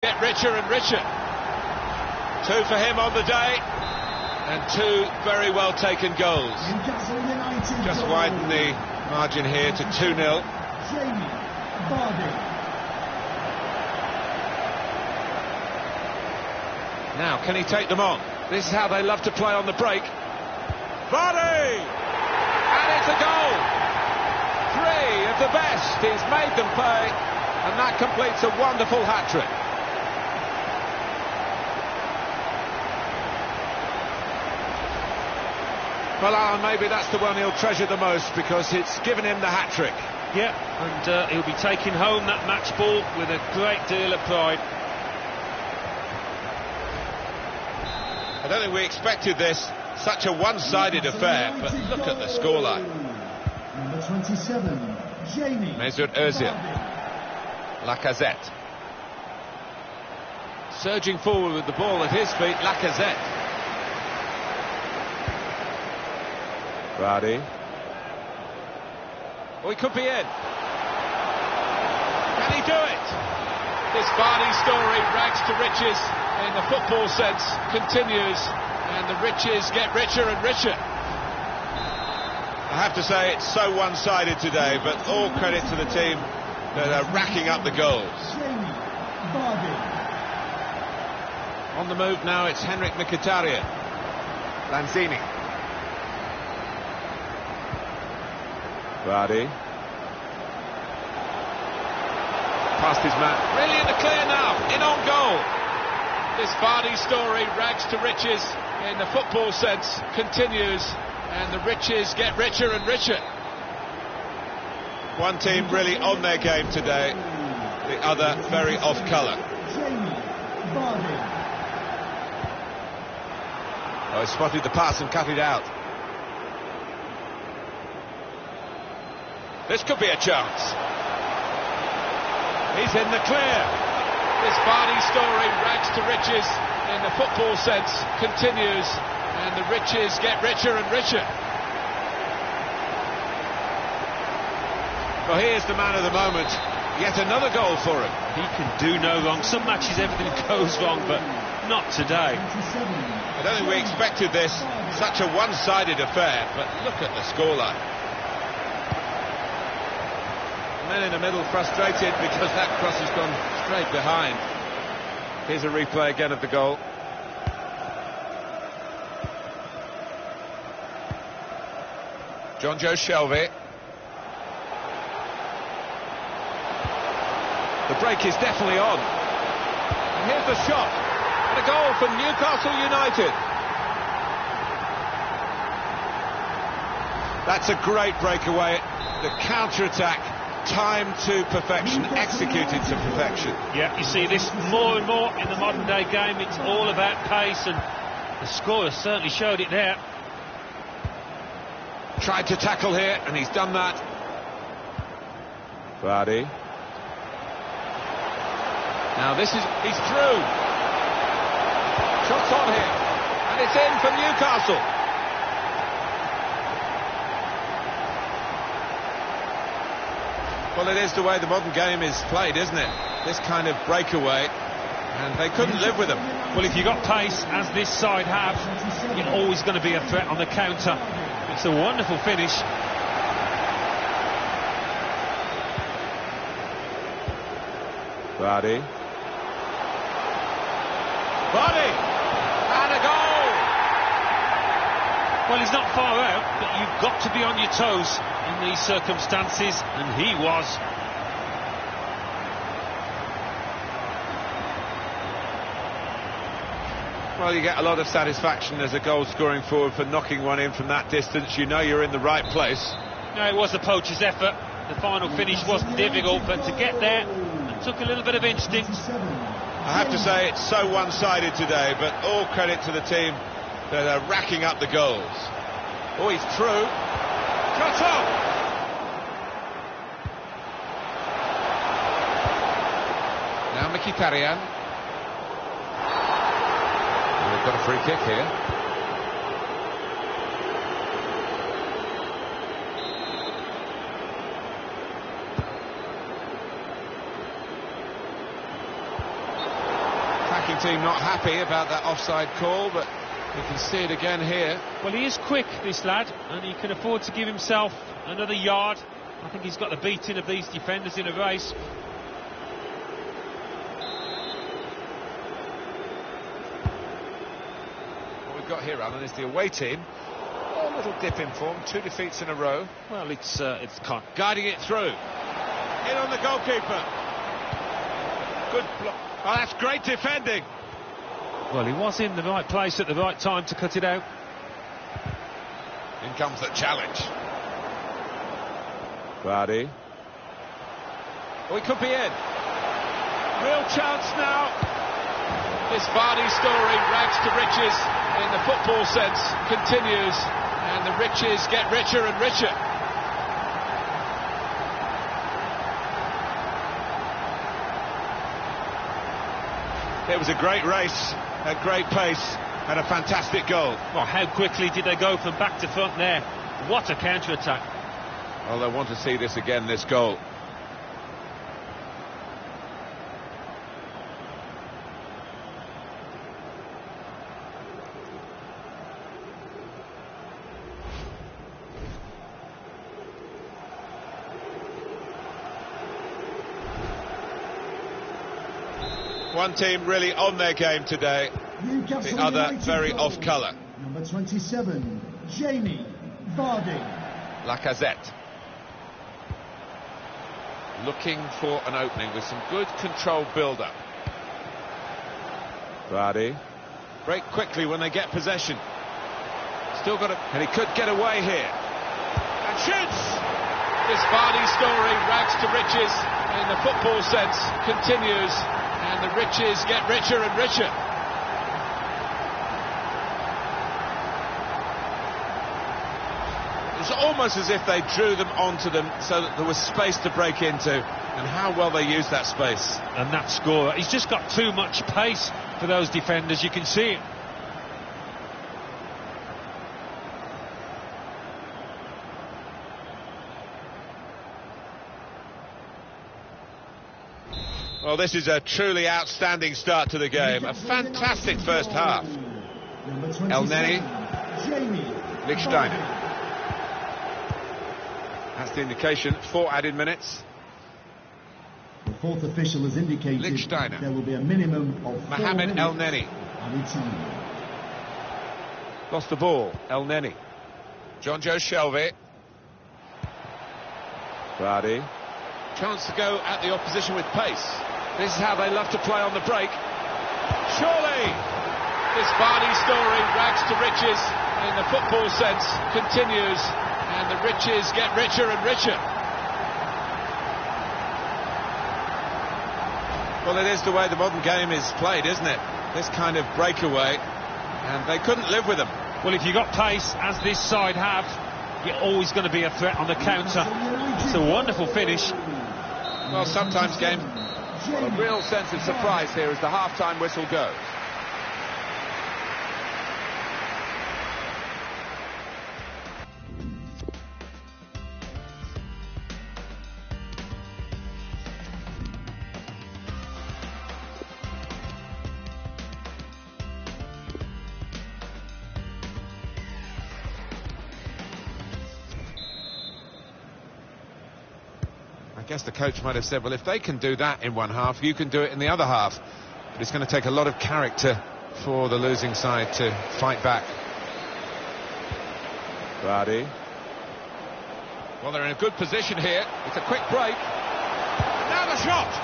Get richer and richer. Two for him on the day, and two very well taken goals. Just widen the margin here to 2-0. Now, can he take them on? This is how they love to play on the break. Vardy! And it's a goal! Three of the best. He's made them pay, and that completes a wonderful hat-trick. Well, Alan, maybe that's the one he'll treasure the most, because it's given him the hat-trick. Yeah, and he'll be taking home that match ball with a great deal of pride. I don't think we expected this, such a one-sided affair, but look at the scoreline. Number 27, Jamie. Mesut Özil. Lacazette. Surging forward with the ball at his feet, Lacazette. Vardy. Oh, he could be in. Can he do it? This Vardy story, rags to riches in the football sense, continues, and the riches get richer and richer. I have to say it's so one-sided today, but all credit to the team that are racking up the goals. On the move now, it's Henrik Mkhitaryan. Lanzini. Vardy. Past his man. Really in the clear now. In on goal. This Vardy story, rags to riches in the football sense, continues, and the riches get richer and richer. One team really on their game today, the other very off colour. Oh, he spotted the pass and cut it out. This could be a chance. He's in the clear. This Vardy story, rags to riches in the football sense, continues, and the riches get richer and richer. Well, here's the man of the moment. Yet another goal for him. He can do no wrong. Some matches everything goes wrong, but not today. I don't think we expected this, such a one-sided affair, but look at the scoreline. Men in the middle frustrated because that cross has gone straight behind. Here's a replay again of the goal. Jonjo Shelvey. The break is definitely on. And here's the shot. And a goal from Newcastle United. That's a great breakaway. The counter-attack, timed to perfection, executed to perfection. Yeah, you see this more and more in the modern day game. It's all about pace, and the scorer certainly showed it there. Tried to tackle here, and he's done that. Vardy. Now this is, he's through. Shots on here, and it's in for Newcastle. Well, it is the way the modern game is played, isn't it? This kind of breakaway, and they couldn't live with them. Well, if you've got pace, as this side have, you're always going to be a threat on the counter. It's a wonderful finish. Vardy. Vardy! And a goal! Well, he's not far out, but you've got to be on your toes in these circumstances, and he was. Well, you get a lot of satisfaction as a goal-scoring forward for knocking one in from that distance. You know you're in the right place. No, it was the poacher's effort. The final finish wasn't difficult, but to get there, it took a little bit of instinct. I have to say it's so one-sided today, but all credit to the team that are racking up the goals. Oh, he's through. Shot off! Now Mkhitaryan. We've got a free kick here. team not happy about that offside call, but you can see it again here. Well, he is quick, this lad, and he can afford to give himself another yard. I think he's got the beating of these defenders in a race. What we've got here, Alan, is the away team. A little dip in form, 2 defeats in a row. Well, it's guiding it through. In on the goalkeeper. Good block. Oh, that's great defending. Well, he was in the right place at the right time to cut it out. In comes the challenge. Vardy. Oh, he could be in. Real chance now. This Vardy story, rags to riches in the football sense, continues, and the riches get richer and richer. It was a great race, at great pace, and a fantastic goal. Well, how quickly did they go from back to front there? What a counter-attack. Well, I want to see this again, this goal. One team really on their game today, the other very off colour. Number 27, Jamie Vardy. Lacazette. Looking for an opening with some good controlled build-up. Vardy. Break quickly when they get possession. Still got it, and he could get away here. And shoots! This Vardy story, rags to riches in the football sense, continues. And the riches get richer and richer. It's almost as if they drew them onto them so that there was space to break into, and how well they used that space. And that scorer, he's just got too much pace for those defenders, you can see it. Well, this is a truly outstanding start to the game. A fantastic first half. El Neni, Lichtsteiner. That's the indication. 4 added minutes. The fourth official has indicated Lichtsteiner. there will be a minimum of 4 Mohamed El minutes Neni. added time. Lost the ball. El Neni. John Joe Shelby. Vardy. Chance to go at the opposition with pace. This is how they love to play on the break. Surely! This Vardy story, rags to riches in the football sense, continues, and the riches get richer and richer. Well, it is the way the modern game is played, isn't it? This kind of breakaway, and they couldn't live with them. Well, if you've got pace, as this side have, you're always going to be a threat on the counter. It's a wonderful finish. Well, sometimes games, a real sense of surprise here as the half-time whistle goes. I guess the coach might have said, well, if they can do that in one half, you can do it in the other half. But it's going to take a lot of character for the losing side to fight back. Vardy. Well, they're in a good position here. It's a quick break. Now the shot!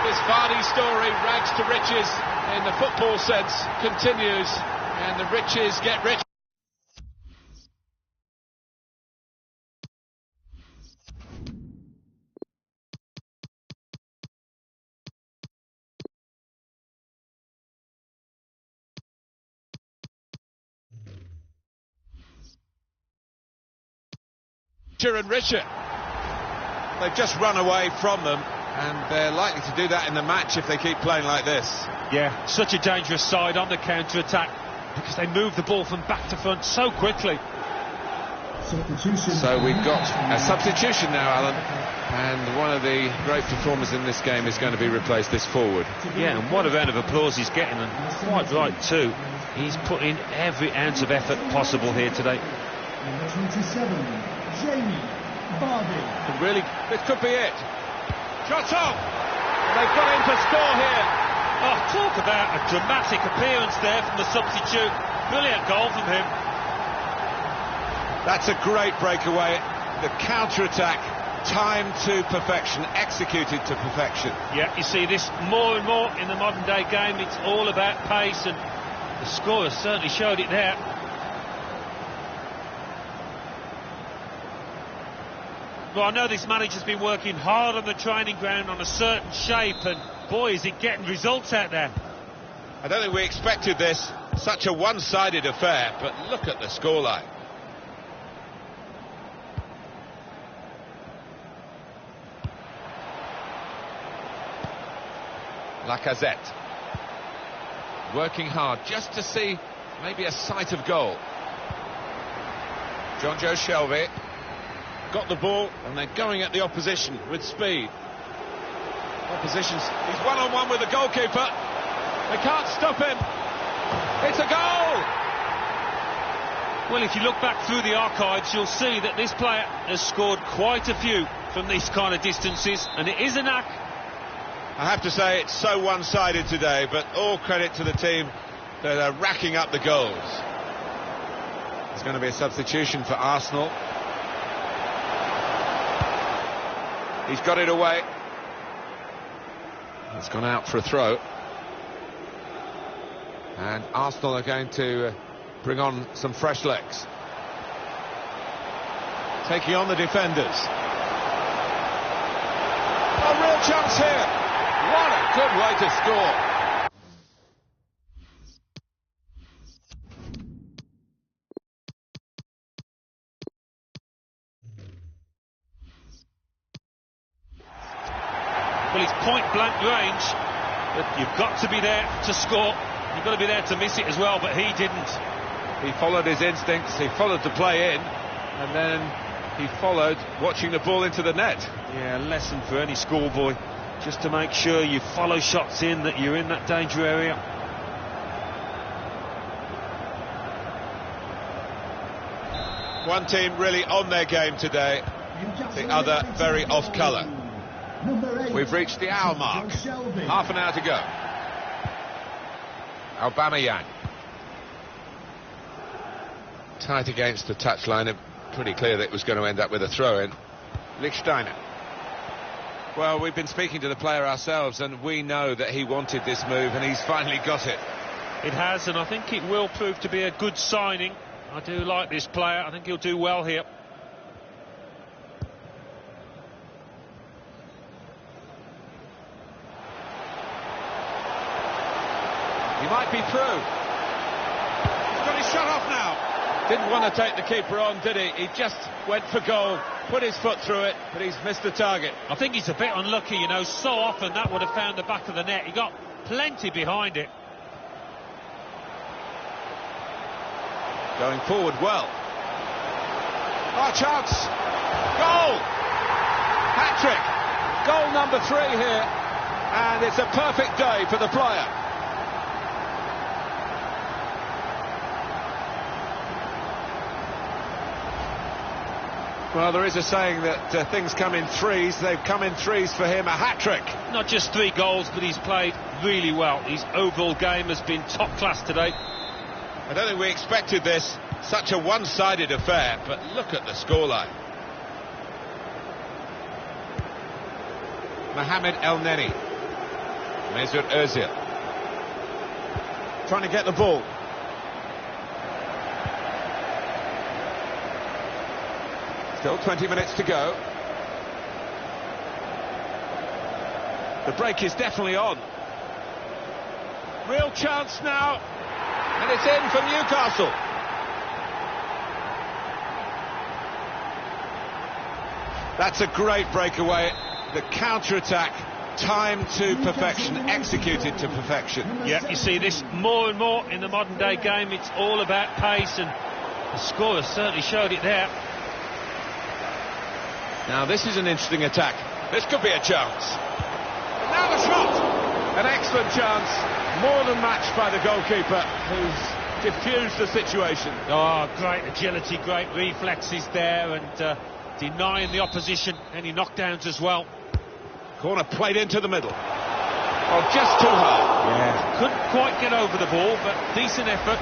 This Vardy story, rags to riches in the football sense, continues, and the riches get rich. And richer. They've just run away from them, and they're likely to do that in the match if they keep playing like this. Yeah, such a dangerous side on the counter-attack because they move the ball from back to front so quickly. Substitution. So we've got a substitution now, Alan. And one of the great performers in this game is going to be replaced this forward. Yeah, and what a round of applause he's getting, and quite right too. He's put in every ounce of effort possible here today. Number 27, Jamie Vardy. And really, this could be it. Shots off! They've got him to score here. Oh, talk about a dramatic appearance there from the substitute. Brilliant goal from him. That's a great breakaway. The counter-attack, timed to perfection, executed to perfection. Yeah, you see this more and more in the modern day game. It's all about pace, and the scorer certainly showed it there. Well, I know this manager's been working hard on the training ground on a certain shape, and boy, is it getting results out there. I don't think we expected this, such a one-sided affair, but look at the scoreline. Lacazette. Working hard just to see maybe a sight of goal. John Joe Shelby got the ball and they're going at the opposition with speed. Opposition's, he's one-on-one with the goalkeeper. They can't stop him. It's a goal! Well, if you look back through the archives, you'll see that this player has scored quite a few from these kind of distances, and it is a knack. I have to say it's so one-sided today, but all credit to the team that are racking up the goals. There's going to be a substitution for Arsenal. He's got it away. It's gone out for a throw. And Arsenal are going to bring on some fresh legs. Taking on the defenders. A real chance here. What a good way to score. Well, it's point-blank range, but you've got to be there to score. You've got to be there to miss it as well, but he didn't. He followed his instincts, he followed the play in, and then he followed watching the ball into the net. Yeah, a lesson for any schoolboy, just to make sure you follow shots in, that you're in that danger area. One team really on their game today, the other very off colour. We've reached the hour mark, half an hour to go. Aubameyang. Tight against the touchline, pretty clear that it was going to end up with a throw-in. Lichtsteiner. Well, we've been speaking to the player ourselves, and we know that he wanted this move, and he's finally got it. It has, and I think it will prove to be a good signing. I do like this player. I think he'll do well here. He might be through. He's got his shot off now. Didn't want to take the keeper on, did he? He just went for goal, put his foot through it, but he's missed the target. I think he's a bit unlucky, you know. So often that would have found the back of the net. He got plenty behind it. Going forward well. Oh, chance. Goal! Hat-trick. Goal number 3 here. And it's a perfect day for the player. Well, there is a saying that things come in threes. They've come in threes for him. A hat-trick. Not just 3 goals, but he's played really well. His overall game has been top class today. I don't think we expected this, such a one-sided affair, but look at the scoreline. Mohamed El Neni. Mesut Ozil. Trying to get the ball. Still 20 minutes to go. The break is definitely on. Real chance now. And it's in for Newcastle. That's a great breakaway. The counter-attack, timed to perfection, executed to perfection. Yeah, you see this more and more in the modern day game. It's all about pace, and the scorer certainly showed it there. Now this is an interesting attack. This could be a chance. And now the shot! An excellent chance, more than matched by the goalkeeper, who's diffused the situation. Oh, great agility, great reflexes there, and denying the opposition any knockdowns as well. Corner played into the middle. Oh, just too high. Yeah. Couldn't quite get over the ball, but decent effort.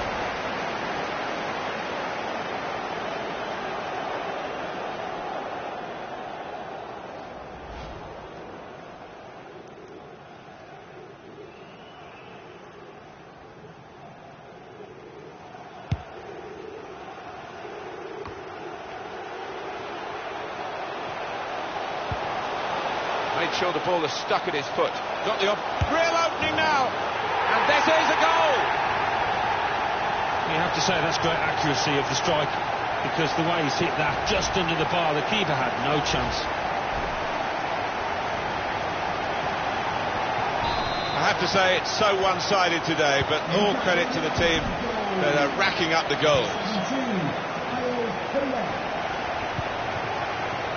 Made sure the ball is stuck at his foot. Got the real opening now, and this is a goal. You have to say that's great accuracy of the strike, because the way he's hit that just under the bar, the keeper had no chance. I have to say it's so one-sided today, but all credit to the team that are racking up the goals.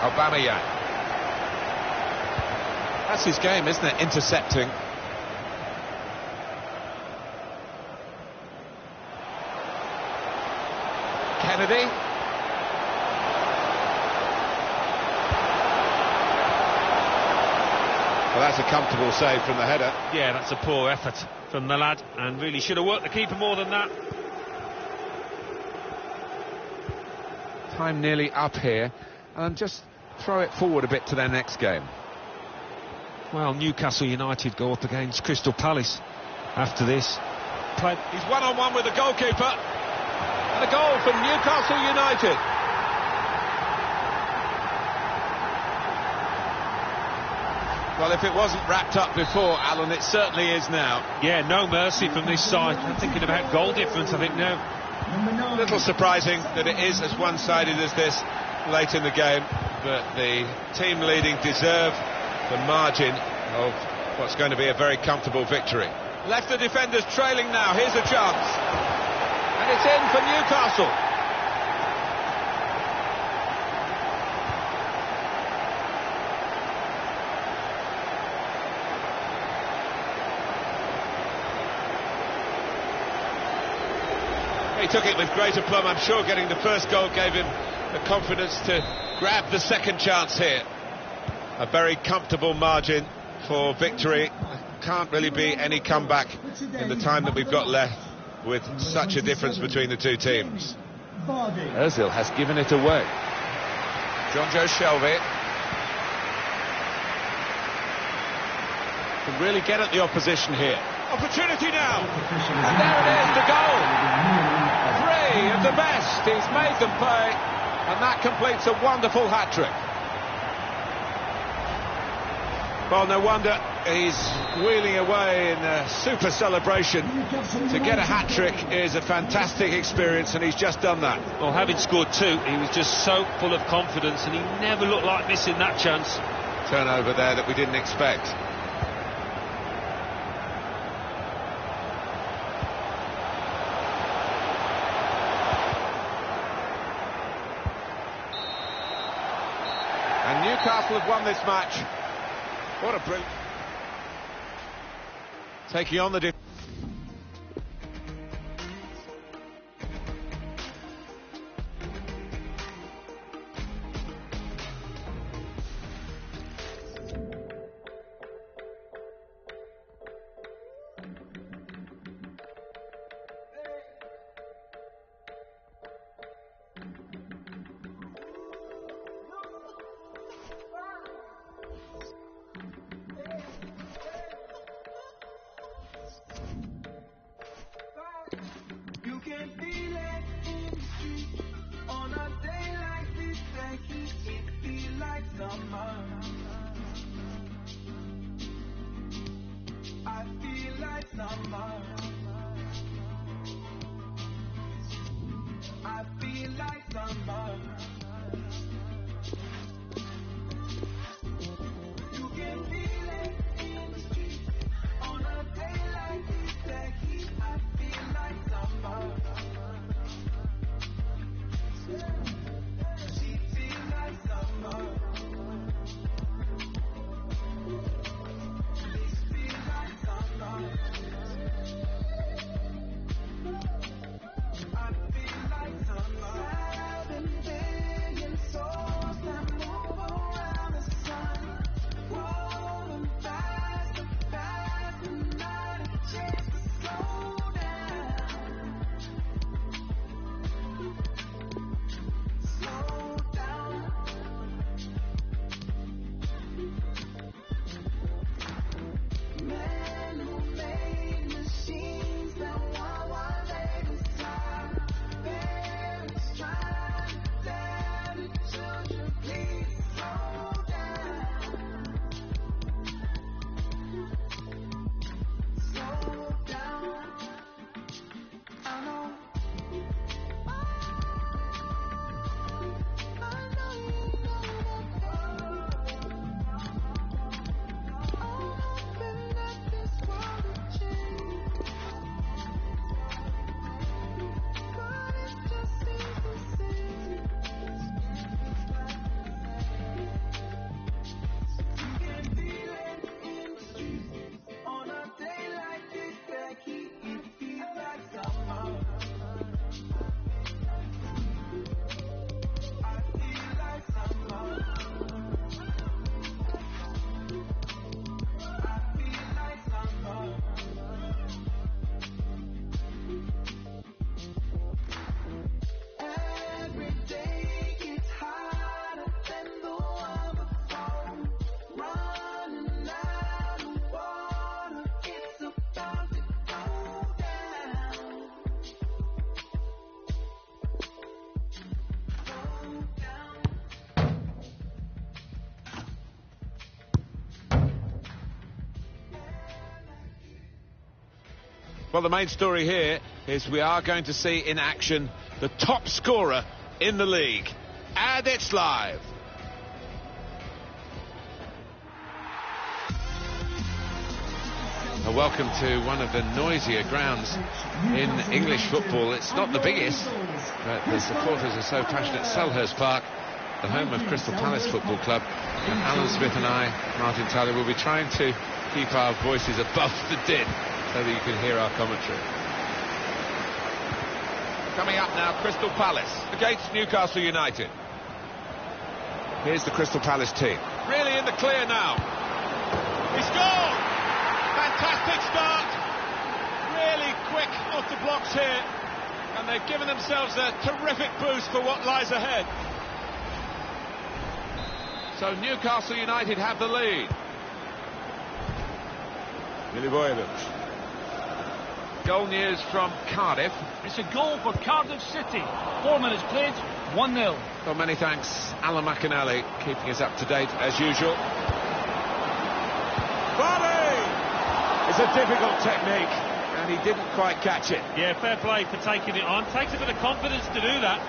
Aubameyang. That's his game, isn't it? Intercepting. Kennedy. Well, that's a comfortable save from the header. Yeah, that's a poor effort from the lad, and really should have worked the keeper more than that. Time nearly up here, and just throw it forward a bit to their next game. Well, Newcastle United go up against Crystal Palace after this. He's one-on-one with the goalkeeper. And a goal for Newcastle United. Well, if it wasn't wrapped up before, Alan, it certainly is now. Yeah, no mercy from this side. I'm thinking about goal difference, I think, now. A little surprising that it is as one-sided as this late in the game, but the team leading deserve the margin of what's going to be a very comfortable victory. Left the defenders trailing now. Here's a chance. And it's in for Newcastle. He took it with great aplomb. I'm sure getting the first goal gave him the confidence to grab the second chance here. A very comfortable margin for victory. Can't really be any comeback in the time that we've got left with such a difference between the two teams. Ozil has given it away. John Joe Shelby can really get at the opposition here. Opportunity now, and there it is, the goal. Three of the best. He's made them pay, and that completes a wonderful hat-trick. Well, no wonder he's wheeling away in a super celebration. To get a hat-trick is a fantastic experience, and he's just done that. Well, having scored two, he was just so full of confidence, and he never looked like missing that chance. Turnover there that we didn't expect. And Newcastle have won this match. What a brilliant... Taking on the... Well, the main story here is we are going to see in action the top scorer in the league. And it's live. Welcome to one of the noisier grounds in English football. It's not the biggest, but the supporters are so passionate. Selhurst Park, the home of Crystal Palace Football Club. And Alan Smith and I, Martin Tyler, will be trying to keep our voices above the din so that you can hear our commentary. Coming up now, Crystal Palace against Newcastle United. Here's the Crystal Palace team. Really in the clear now. He scored! Fantastic start. Really quick off the blocks here. And they've given themselves a terrific boost for what lies ahead. So Newcastle United have the lead. Milivojevic. Goal news from Cardiff. It's a goal for Cardiff City. 4 minutes played, 1-0. Well, many thanks, Alan McInally, keeping us up to date as usual. Volley! It's a difficult technique, and he didn't quite catch it. Yeah, fair play for taking it on. Takes a bit of confidence to do that.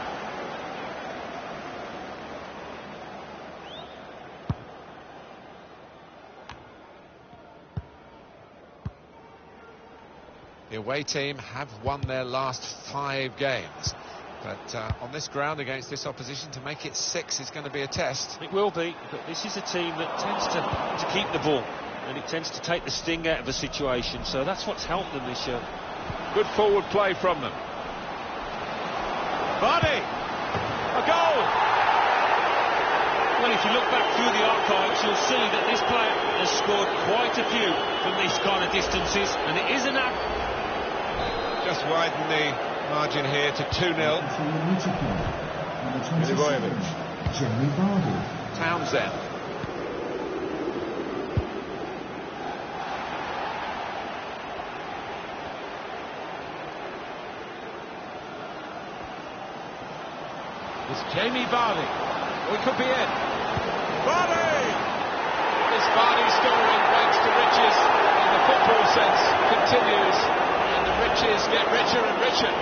The away team have won their last 5 games, but on this ground against this opposition, to make it 6 is going to be a test. It will be, but this is a team that tends to keep the ball, and it tends to take the sting out of a situation, so that's what's helped them this year. Good forward play from them. Vardy! A goal! Well, if you look back through the archives, you'll see that this player has scored quite a few from these kind of distances, and it is an just widen the margin here to 2-0. Milivojevic. Townsend. It's Jamie Vardy. Oh, he could be in. Vardy! This Vardy story, rags to riches in the football sense, continues. And the riches get richer and richer.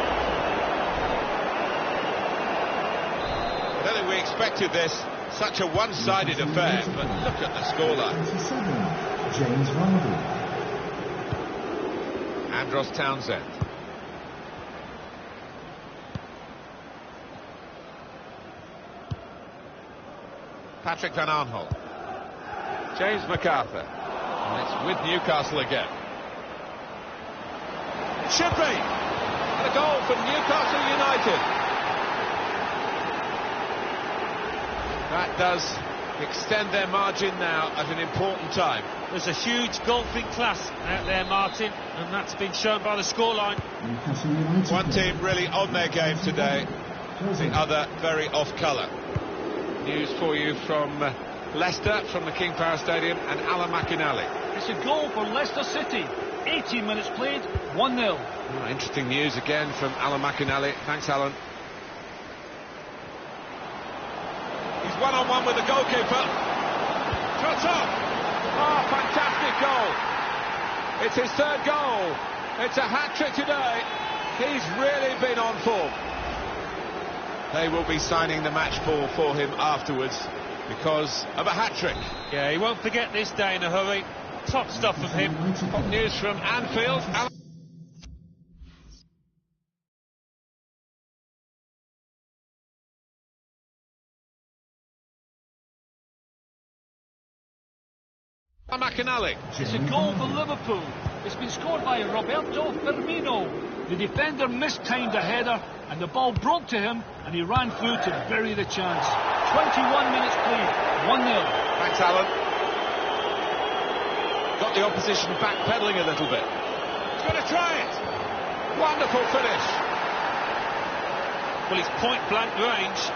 I don't think we expected this, such a one-sided affair, but look at the scoreline. James Vardy. Andros Townsend. Patrick Van Aanholt. James MacArthur. And it's with Newcastle again. Should be. And a goal from Newcastle United. That does extend their margin now at an important time. There's a huge golfing class out there, Martin, and that's been shown by the scoreline. One team really on their game today, the other very off colour. News for you from Leicester, from the King Power Stadium, and Alan McInally. It's a goal for Leicester City. 18 minutes played, 1-0. Oh, interesting news again from Alan McInally. Thanks, Alan. He's one-on-one with the goalkeeper. Shot off. Oh, fantastic goal. It's his 3rd goal. It's a hat-trick today. He's really been on form. They will be signing the match ball for him afterwards because of a hat-trick. Yeah, he won't forget this day in a hurry. Top stuff from him. Top news from Anfield. McInally. It's a goal for Liverpool. It's been scored by Roberto Firmino. The defender mistimed a header and the ball broke to him and he ran through to bury the chance. 21 minutes played, 1-0. Thanks, Alan. Got the opposition backpedaling a little bit. He's going to try it. Wonderful finish. Well, it's point-blank range,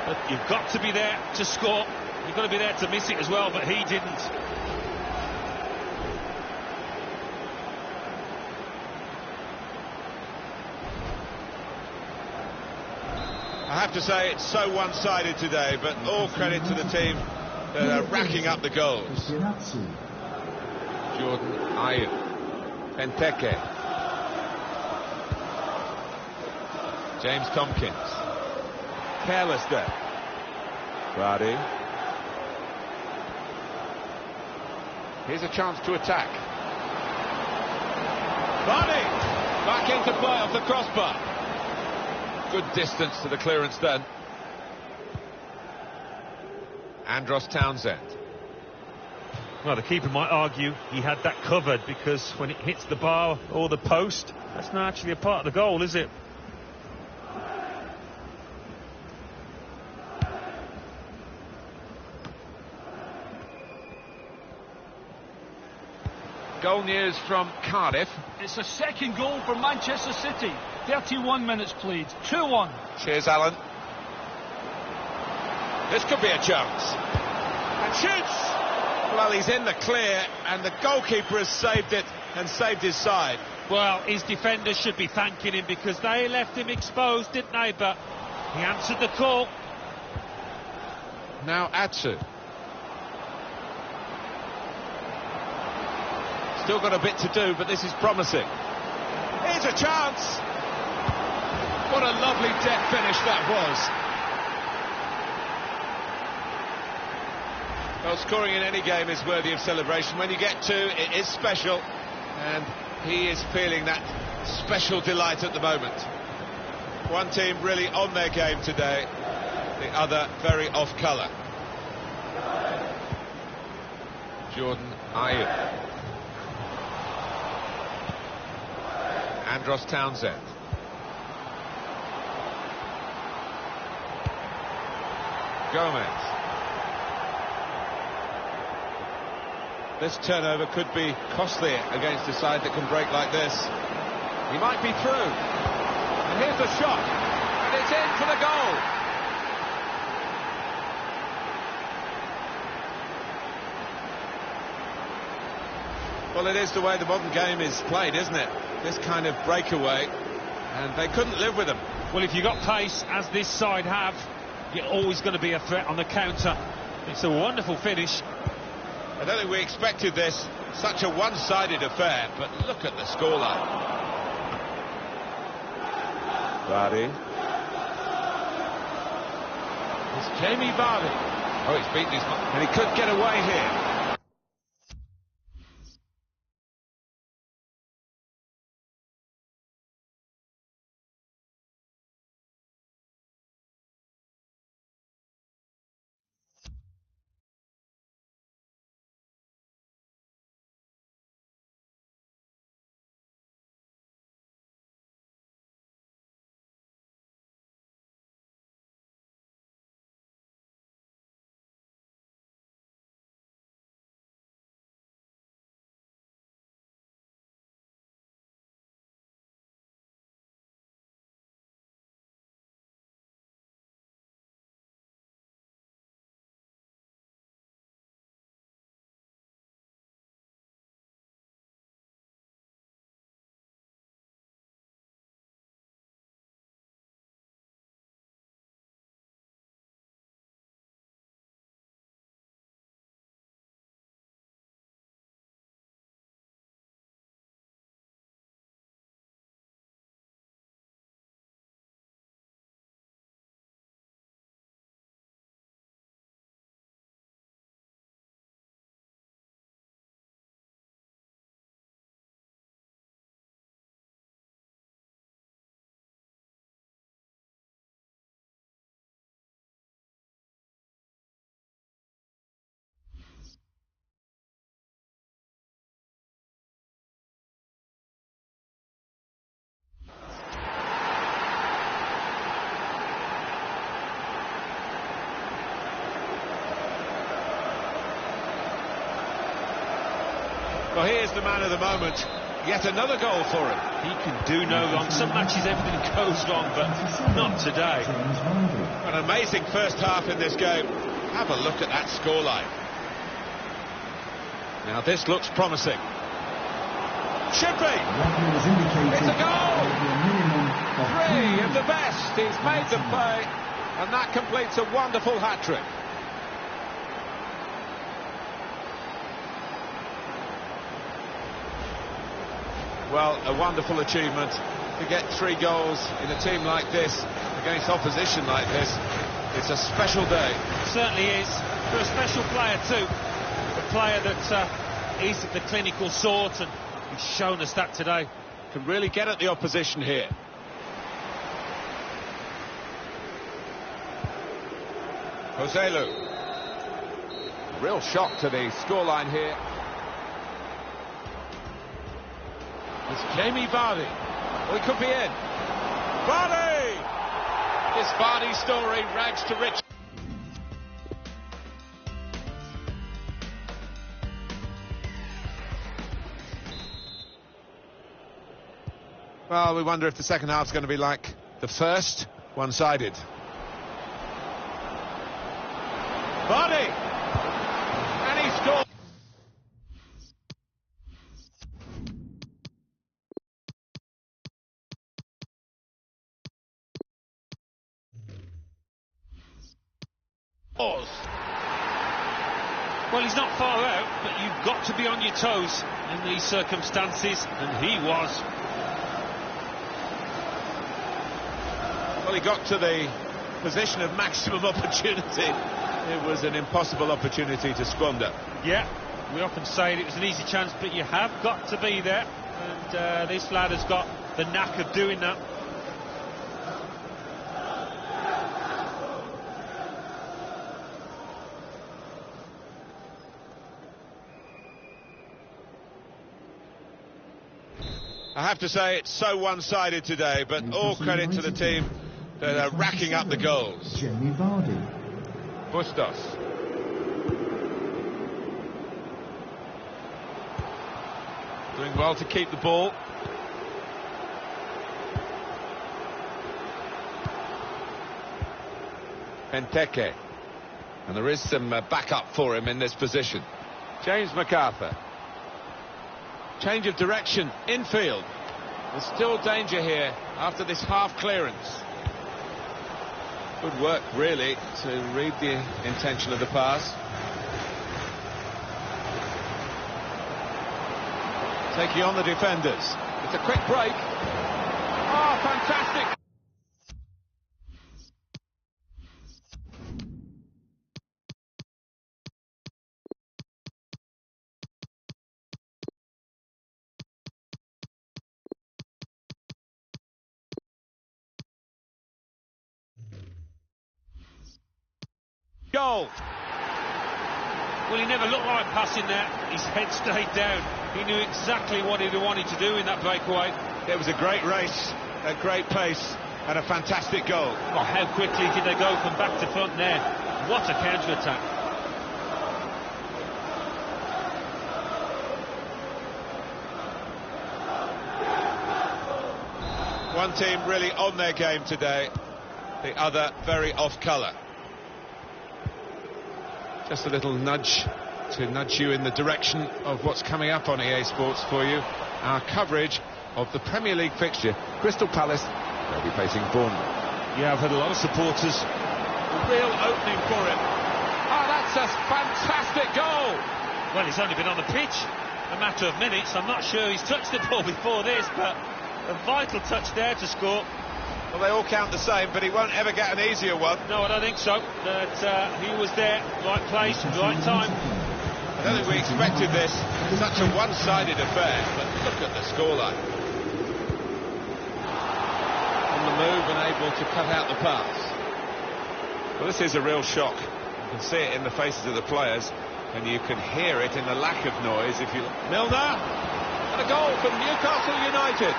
but you've got to be there to score. You've got to be there to miss it as well, but he didn't. I have to say it's so one-sided today, but all credit to the team that are racking up the goals. Jordan Ayew, Benteke, James Tompkins. Careless there. Vardy. Here's a chance to attack. Vardy! Back into play off the crossbar. Good distance to the clearance then. Andros Townsend. Well, the keeper might argue he had that covered because when it hits the bar or the post, that's not actually a part of the goal, is it? Goal news from Cardiff. It's a second goal for Manchester City. 31 minutes played. 2-1. Cheers, Alan. This could be a chance. And shoots! Well, he's in the clear, and the goalkeeper has saved it and saved his side. Well, his defenders should be thanking him because they left him exposed, didn't they? But he answered the call. Now Atsu. Still got a bit to do, but this is promising. Here's a chance! What a lovely dead finish that was. Well, scoring in any game is worthy of celebration. When you get two, it is special, and he is feeling that special delight at the moment. One team really on their game today, the other very off colour. Jordan Ayew. Andros Townsend. Gomez. This turnover could be costly against a side that can break like this. He might be through. And here's the shot. And it's in for the goal. Well, it is the way the modern game is played, isn't it? This kind of breakaway. And they couldn't live with them. Well, if you've got pace, as this side have, you're always going to be a threat on the counter. It's a wonderful finish. I don't think we expected this, such a one-sided affair, but look at the scoreline. Vardy. It's Jamie Vardy. Oh, he's beaten his man, and he could get away here. Well, here's the man of the moment. Yet another goal for him. He can do no wrong. Some matches everything goes wrong, but not today. An amazing first half in this game. Have a look at that scoreline. Now this looks promising. Should be. It's a goal. 3 of the best. He's made the play, and that completes a wonderful hat-trick. Well, a wonderful achievement, to get 3 goals in a team like this, against opposition like this. It's a special day. It certainly is, for a special player too. A player that is the clinical sort, and he's shown us that today. Can really get at the opposition here. Joselu. Real shock to the scoreline here. It's Jamie Vardy. Well, he could be in. Vardy! This Vardy story, rags to riches. Well, we wonder if the second half's going to be like the first, one-sided. Vardy! And he scored! Well, he's not far out, but you've got to be on your toes in these circumstances, and he was. Well, he got to the position of maximum opportunity. It was an impossible opportunity to squander. Yeah, we often say it was an easy chance, but you have got to be there, and this lad has got the knack of doing that. I have to say it's so one-sided today, but all credit to the team that are racking up the goals. Jamie Vardy. Bustos. Doing well to keep the ball. Benteke. And there is some backup for him in this position. James MacArthur. Change of direction, infield. There's still danger here after this half clearance. Good work, really, to read the intention of the pass. Taking on the defenders. It's a quick break. Oh, fantastic! Goal. Well, he never looked like passing there. His head stayed down. He knew exactly what he wanted to do in that breakaway. It was a great race, a great pace, and a fantastic goal. Oh, how quickly did they go from back to front there? What a counter-attack. One team really on their game today, the other very off-colour. Just a little nudge to nudge you in the direction of what's coming up on EA Sports for you. Our coverage of the Premier League fixture. Crystal Palace, they'll be facing Bournemouth. Yeah, I've had a lot of supporters. A real opening for him. Oh, that's a fantastic goal! Well, he's only been on the pitch a matter of minutes. I'm not sure he's touched the ball before this, but a vital touch there to score. Well, they all count the same, but he won't ever get an easier one. No, I don't think so. But he was there, right place, right time. I don't think we expected this. Such a one-sided affair, but look at the scoreline. On the move and able to cut out the pass. Well, this is a real shock. You can see it in the faces of the players, and you can hear it in the lack of noise if you... Milner! And a goal from Newcastle United.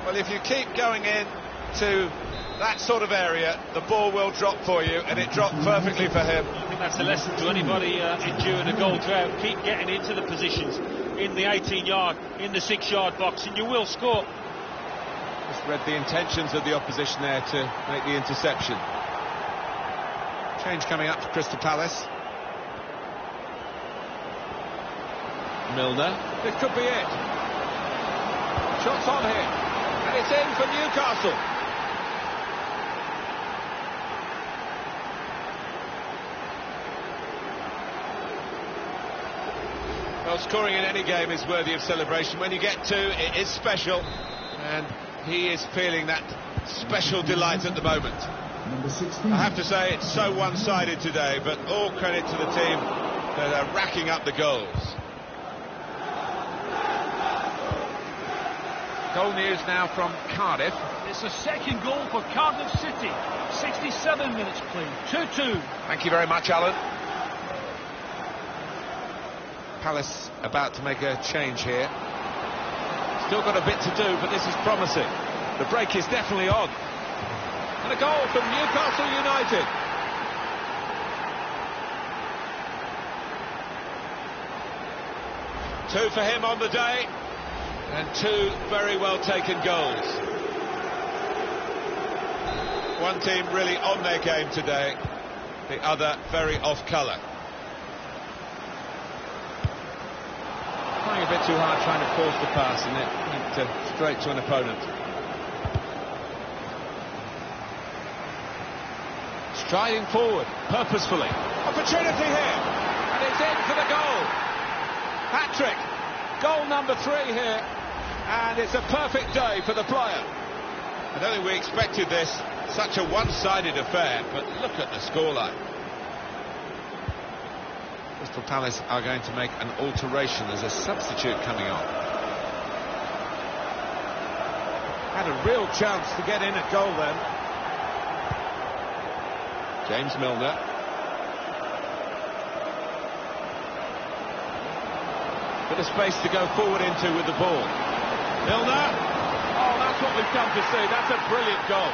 Well, if you keep going in to that sort of area, the ball will drop for you, and it dropped perfectly for him. I think that's a lesson to anybody enduring a goal drought. Keep getting into the positions, in the 18-yard, in the 6-yard box, and you will score. Just read the intentions of the opposition there to make the interception. Change coming up for Crystal Palace. Milner. This could be it. Shots on here. And it's in for Newcastle. Well, scoring in any game is worthy of celebration. When you get two, it is special, and he is feeling that special delight at the moment. Number 16. I have to say, it's so one-sided today, but all credit to the team that are racking up the goals. Goal news now from Cardiff. It's a second goal for Cardiff City. 67 minutes played. 2-2. Thank you very much, Alan. Palace about to make a change here. Still got a bit to do, but this is promising. The break is definitely on. And a goal from Newcastle United. Two for him on the day, and two very well taken goals. One team really on their game today, the other very off colour. Trying a bit too hard, trying to force the pass, and it went straight to an opponent. Striding forward, purposefully. Opportunity here, and it's in for the goal. Hat-trick, goal number 3 here, and it's a perfect day for the player. I don't think we expected this, such a one-sided affair, but look at the scoreline. Crystal Palace are going to make an alteration. There's a substitute coming on. Had a real chance to get in at goal then. James Milner. Bit of space to go forward into with the ball. Milner. Oh, that's what we've come to see. That's a brilliant goal.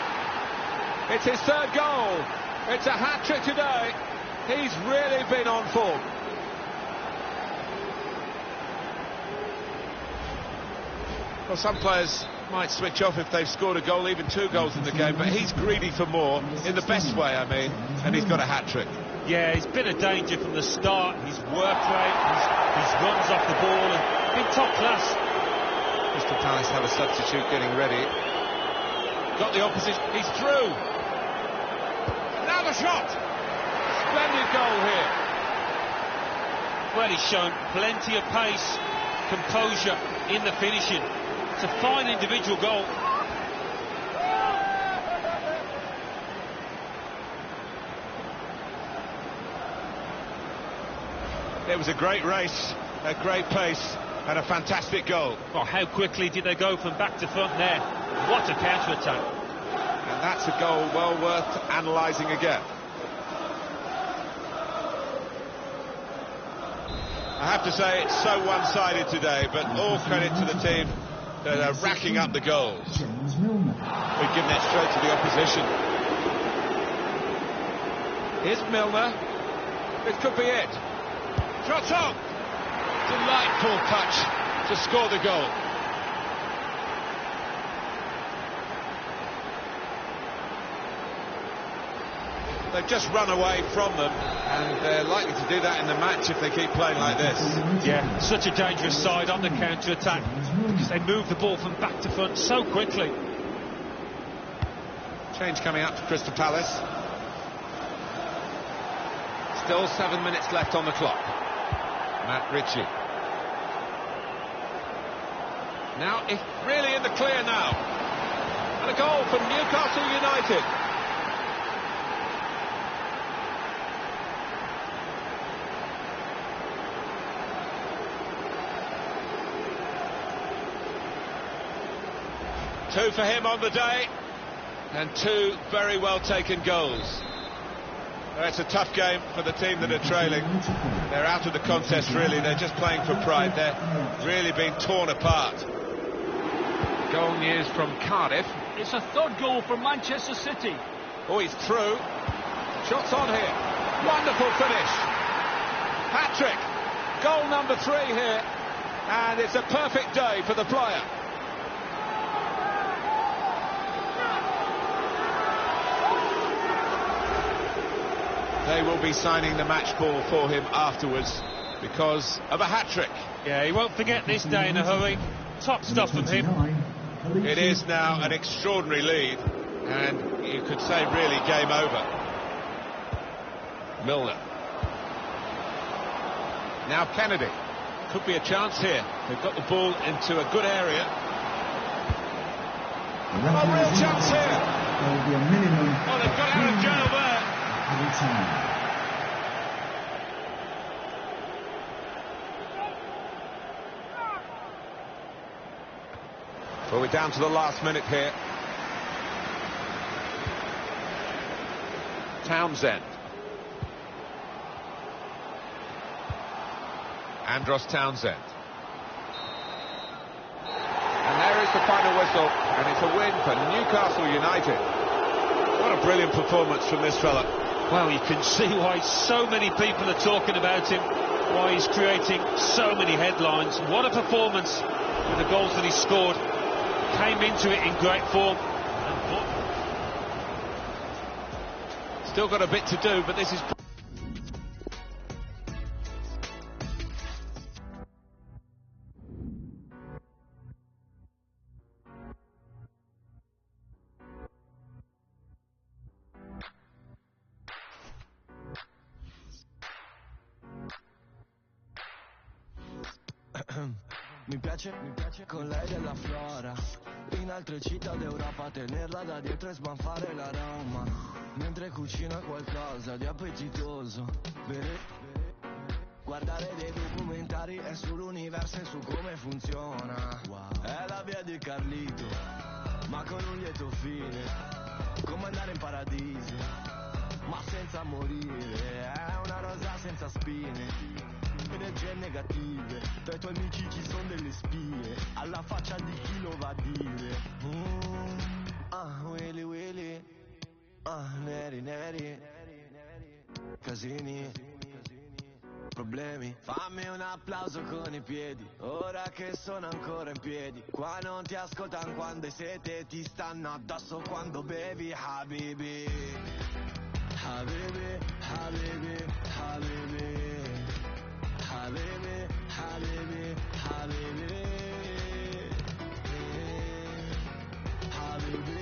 It's his 3rd goal. It's a hat-trick today. He's really been on form. Well, some players might switch off if they've scored a goal, even 2 goals in the game, but he's greedy for more, in the best way, I mean, and he's got a hat-trick. Yeah, he's been a danger from the start. His work rate, his runs off the ball, and been top class. Crystal Palace have a substitute getting ready. Got the opposition, he's through. Now the shot! Splendid goal here. Well, he's shown plenty of pace, composure in the finishing. It's a fine individual goal. It was a great race, a great pace, and a fantastic goal. Oh, how quickly did they go from back to front there? What a counter-attack. And that's a goal well worth analysing again. I have to say, it's so one-sided today, but all credit to the team that are racking up the goals. James Milner. We've given it straight to the opposition. Here's Milner. This could be it. Shots on! Delightful touch to score the goal. They've just run away from them, and they're likely to do that in the match if they keep playing like this. Yeah, such a dangerous side on the counter-attack, because they move the ball from back to front so quickly. Change coming up for Crystal Palace. Still 7 minutes left on the clock. Matt Ritchie. Now, it's really in the clear now. And a goal from Newcastle United. Two for him on the day, and 2 very well taken goals. It's a tough game for the team that are trailing. They're out of the contest, really. They're just playing for pride. They're really being torn apart. Goal news from Cardiff. It's a 3rd goal for Manchester City. Oh, he's through. Shots on here. Wonderful finish. Hat-trick. Goal number 3 here. And it's a perfect day for the player. They will be signing the match ball for him afterwards because of a hat-trick. Yeah, he won't forget this day in a hurry. Top stuff from him. It is now an extraordinary lead, and you could say really game over. Milner. Now Kennedy. Could be a chance here. They've got the ball into a good area. Oh, real chance here. There will be a minimum. Oh, they've got out of jail there. Every time. Well, we're down to the last minute here. Townsend. Andros Townsend. And there is the final whistle, and it's a win for Newcastle United. What a brilliant performance from this fella. Well, you can see why so many people are talking about him, why he's creating so many headlines. What a performance with the goals that he scored. Came into it in great form. Still got a bit to do, but this is... Mi piace con lei della flora. In altre città d'Europa tenerla da dietro e sbanfare l'aroma. Mentre cucina qualcosa di appetitoso. Guardare dei documentari è sull'universo e su come funziona. È la via di Carlito, ma con un lieto fine. Come andare in paradiso, ma senza morire. È una rosa senza spine. Energie negative, tra i tuoi amici ci sono delle spie, alla faccia di chi lo va a dire. Willy Willy, neri neri, casini, problemi. Fammi un applauso con i piedi, ora che sono ancora in piedi. Qua non ti ascoltano quando hai sete, ti stanno addosso quando bevi. Habibi, Habibi, Habibi, Habibi. Habibi, Habibi, Habibi, Habibi,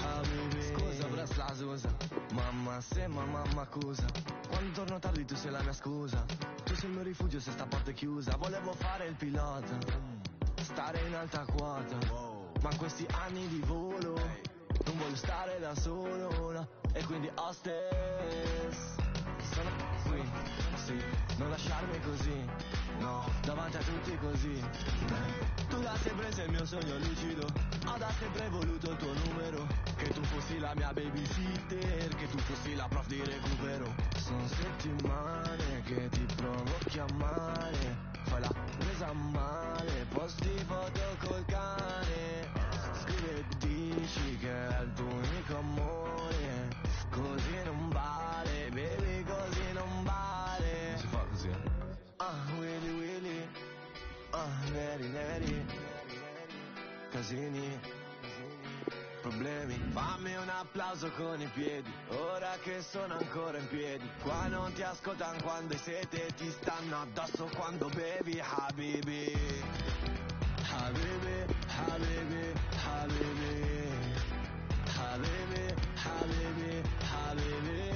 Habibi. Scusa, avrà la Susa, mamma se mamma accusa. Quando torno tardi tu sei la mia scusa. Tu sei il mio rifugio se sta porta è chiusa. Volevo fare il pilota, stare in alta quota, ma in questi anni di volo non voglio stare da solo, no. E quindi hostess. Sono qui, sì, non lasciarmi così, no, davanti a tutti così. Tu da sempre sei il mio sogno lucido, ho da sempre voluto il tuo numero. Che tu fossi la mia babysitter, che tu fossi la prof di recupero. Sono settimane che ti provo a chiamare, fai la presa a male, posti foto col cane. Scrivi e dici che è il tuo unico amore, così non vale, baby, così non vale. Si fa così, Willy Willy, neri neri, casini, problemi. Fammi un applauso con i piedi, ora che sono ancora in piedi. Qua non ti ascoltano quando hai sete, ti stanno addosso quando bevi. Habibi, Habibi, Habibi, Habibi, Habibi, Habibi, Habibi,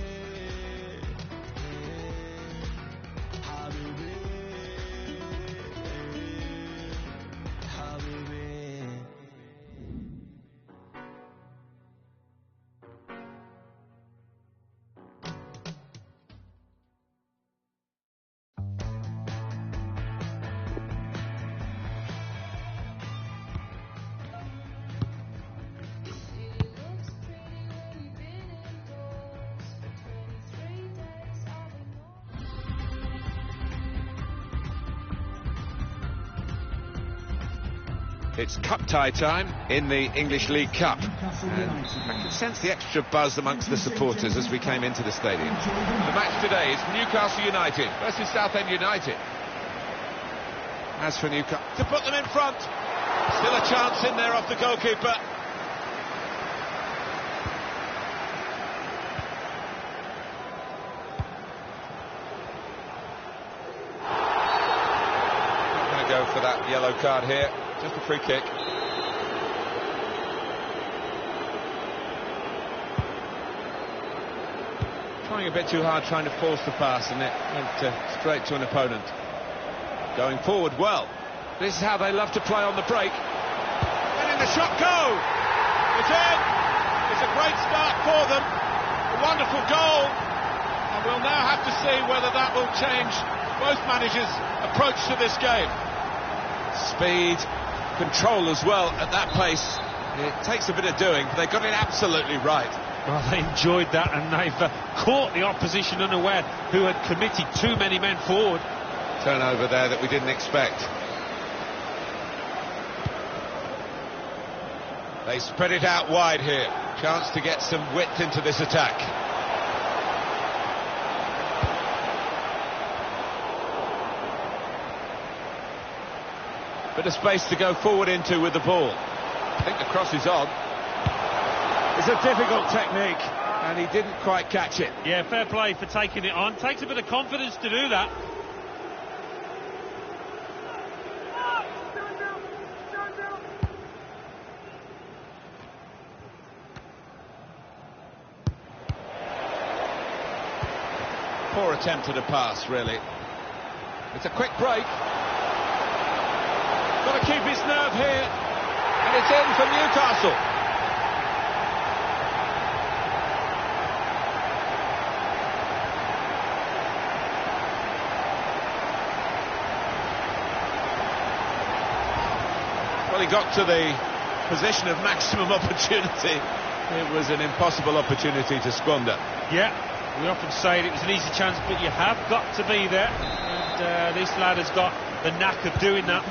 Habibi, Habibi. It's cup tie time in the English League Cup. And I can sense the extra buzz amongst the supporters as we came into the stadium. The match today is Newcastle United versus Southend United. As for Newcastle, to put them in front. Still a chance in there off the goalkeeper. Not going to go for that yellow card here. Just a free kick. Trying a bit too hard, trying to force the pass, and it went straight to an opponent. Going forward well. This is how they love to play on the break. And in the shot go! It's in! It's a great start for them. A wonderful goal. And we'll now have to see whether that will change both managers' approach to this game. Speed, control as well at that pace. It takes a bit of doing, but they got it absolutely right. Well, they enjoyed that, and they've caught the opposition unaware, who had committed too many men forward. Turnover there that we didn't expect. They spread it out wide here. Chance to get some width into this attack. Bit of space to go forward into with the ball. I think the cross is on. It's a difficult technique, and he didn't quite catch it. Yeah, fair play for taking it on. Takes a bit of confidence to do that. Poor attempt at a pass, really. It's a quick break. Got to keep his nerve here, and it's in for Newcastle. Well, he got to the position of maximum opportunity. It was an impossible opportunity to squander. Yeah, we often say it was an easy chance, but you have got to be there. And this lad has got the knack of doing that.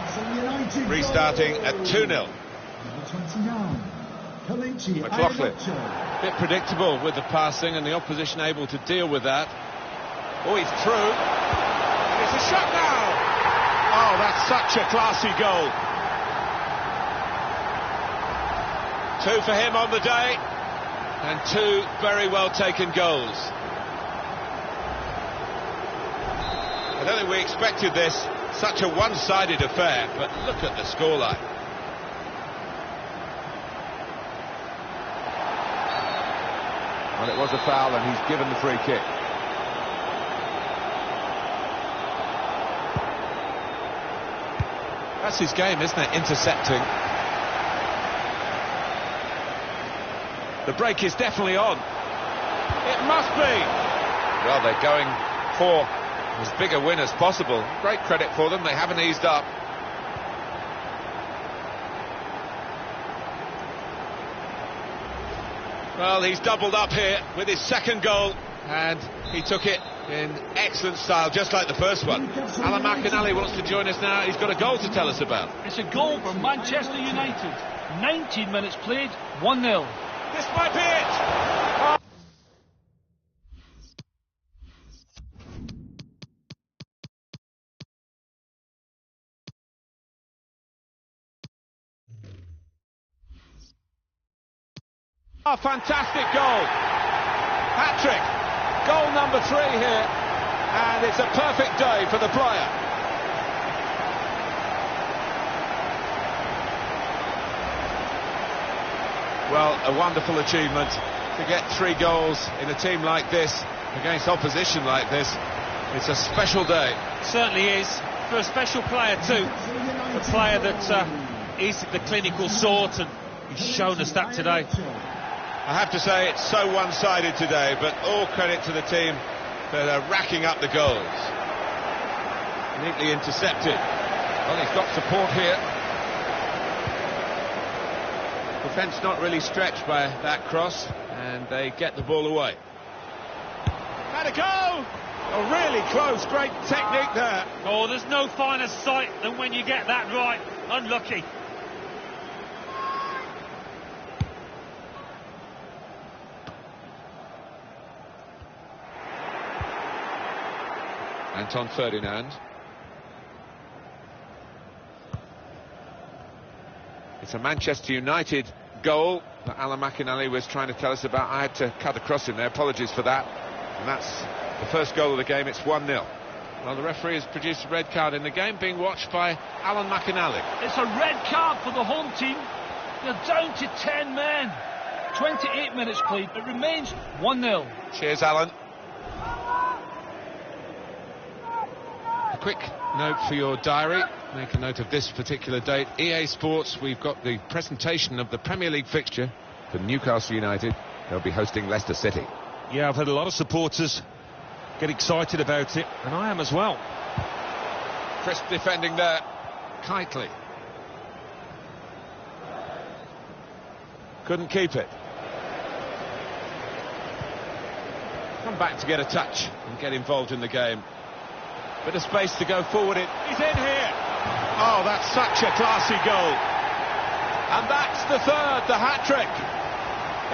Restarting at 2-0. McLaughlin, a bit predictable with the passing, and the opposition able to deal with that. Oh, he's through. And it's a shot now. Oh, that's such a classy goal. 2 for him on the day, and 2 very well taken goals. I don't think we expected this, such a one-sided affair, but look at the scoreline. Well, it was a foul, and he's given the free kick. That's his game, isn't it? Intercepting. The break is definitely on. It must be. Well, they're going for as big a win as possible. Great credit for them. They haven't eased up. Well, he's doubled up here with his second goal, and he took it in excellent style, just like the first one. Alan McInally wants to join us now. He's got a goal to tell us about. It's a goal for Manchester United. 19 minutes played, 1-0. This might be it! Oh, fantastic goal. Hat-trick. Goal number 3 here. And it's a perfect day for the player. Well, a wonderful achievement to get 3 goals in a team like this, against opposition like this. It's a special day. It certainly is, for a special player too. A player that is the clinical sort, and he's shown us that today. I have to say it's so one-sided today, but all credit to the team that are racking up the goals. Neatly intercepted. Well, he's got support here. Defence not really stretched by that cross, and they get the ball away. Had a go! Oh, really close, great technique there. Oh, there's no finer sight than when you get that right. Unlucky. Anton Ferdinand. It's a Manchester United goal that Alan McInally was trying to tell us about. I had to cut across him there, apologies for that. And that's the first goal of the game. It's 1-0. Well, the referee has produced a red card in the game, being watched by Alan McInally. It's a red card for the home team. They're down to 10 men. 28 minutes played. It remains 1-0. Cheers, Alan. quick note for your diary. Make a note of this particular date. EA Sports, we've got the presentation of the Premier League fixture for Newcastle United. They'll be hosting Leicester City. Yeah, I've had a lot of supporters get excited about it, and I am as well. Crisp defending there. Kitely. Couldn't keep it. Come back to get a touch and get involved in the game. Bit of space to go forward in. He's in here. Oh, that's such a classy goal. And that's the third, the hat-trick.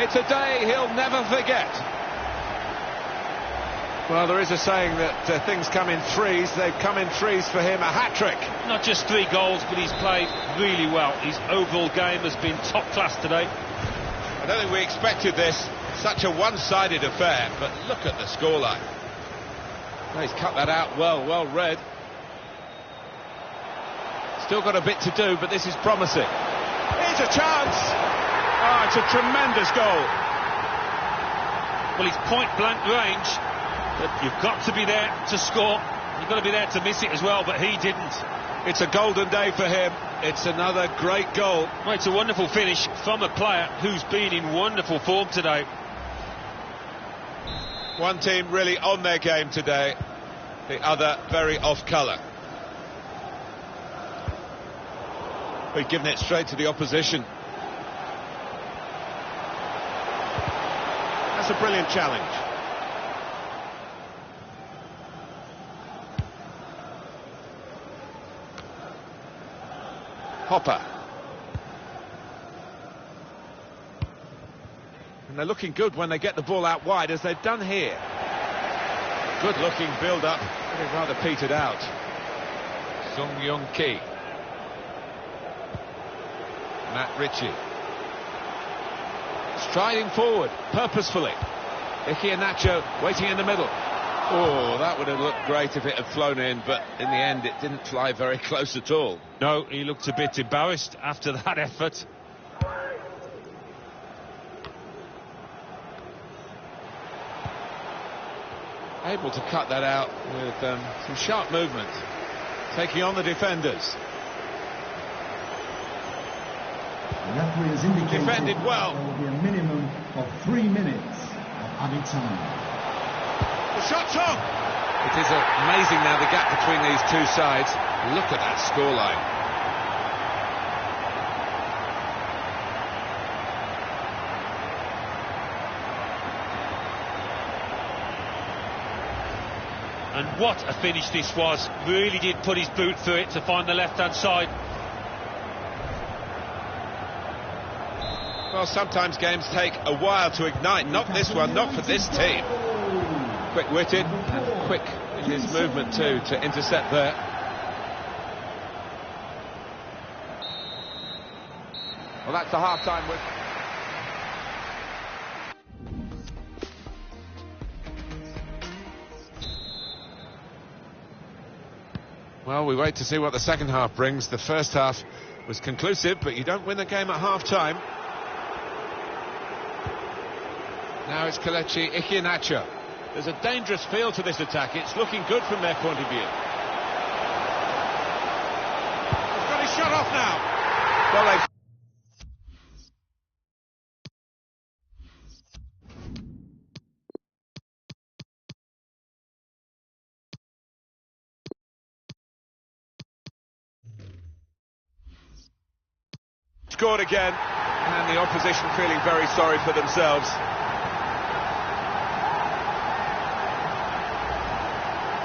It's a day he'll never forget. Well, there is a saying that things come in threes. They've come in threes for him, a hat-trick. Not just 3 goals, but he's played really well. His overall game has been top class today. I don't think we expected this. Such a one-sided affair, but look at the scoreline. Well, he's cut that out well read. Still got a bit to do, but this is promising. Here's a chance! Oh, it's a tremendous goal. Well, he's point-blank range, but you've got to be there to score. You've got to be there to miss it as well, but he didn't. It's a golden day for him. It's another great goal. Well, it's a wonderful finish from a player who's been in wonderful form today. One team really on their game today, the other very off colour. We've given it straight to the opposition. That's a brilliant challenge. Hopper. And they're looking good when they get the ball out wide, as they've done here. Good looking build-up, but they've rather petered out. Sung Young Ki. Matt Ritchie. Striding forward, purposefully. Iheanacho waiting in the middle. Oh, that would have looked great if it had flown in, but in the end it didn't fly very close at all. No, he looked a bit embarrassed after that effort. Able to cut that out with some sharp movement, taking on the defenders. The referee has indicated Defended well. there will be a minimum of 3 minutes of added time. The shot's on! It is amazing now, the gap between these two sides. Look at that scoreline. And what a finish this was. Really did put his boot through it to find the left-hand side. Well, sometimes games take a while to ignite. Not this one, not for this team. Quick-witted and quick in his movement too to intercept there. Well, that's the half-time whistle. Well, we wait to see what the second half brings. The first half was conclusive, but you don't win the game at half-time. Now it's Kelechi Iheanacho. There's a dangerous feel to this attack. It's looking good from their point of view. He's got his shot off now. Well, they've scored again, and the opposition feeling very sorry for themselves.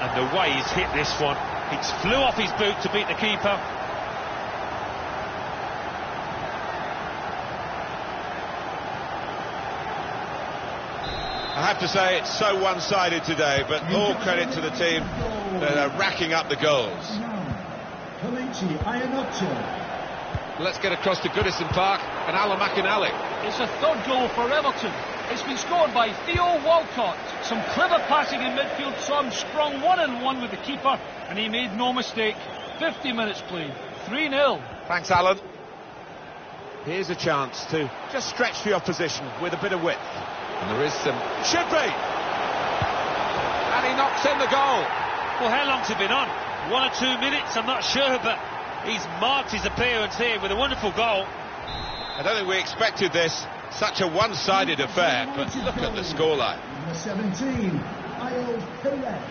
And the way he's hit this one, it flew off his boot to beat the keeper. I have to say it's so one-sided today, but all credit to the team that are racking up the goals. Kelechi Iheanacho. Let's get across to Goodison Park and Alan McInally. It's a third goal for Everton. It's been scored by Theo Walcott. Some clever passing in midfield saw him sprung 1-on-1 with the keeper, and he made no mistake. 50 minutes played, 3-0. Thanks, Alan. Here's a chance to just stretch the opposition with a bit of width. And there is some... Should be! And he knocks in the goal. Well, how long's it been on? 1 or 2 minutes, I'm not sure, but he's marked his appearance here with a wonderful goal. I don't think we expected this, such a one-sided affair, but look at the scoreline. Number 17, Ayol Perez.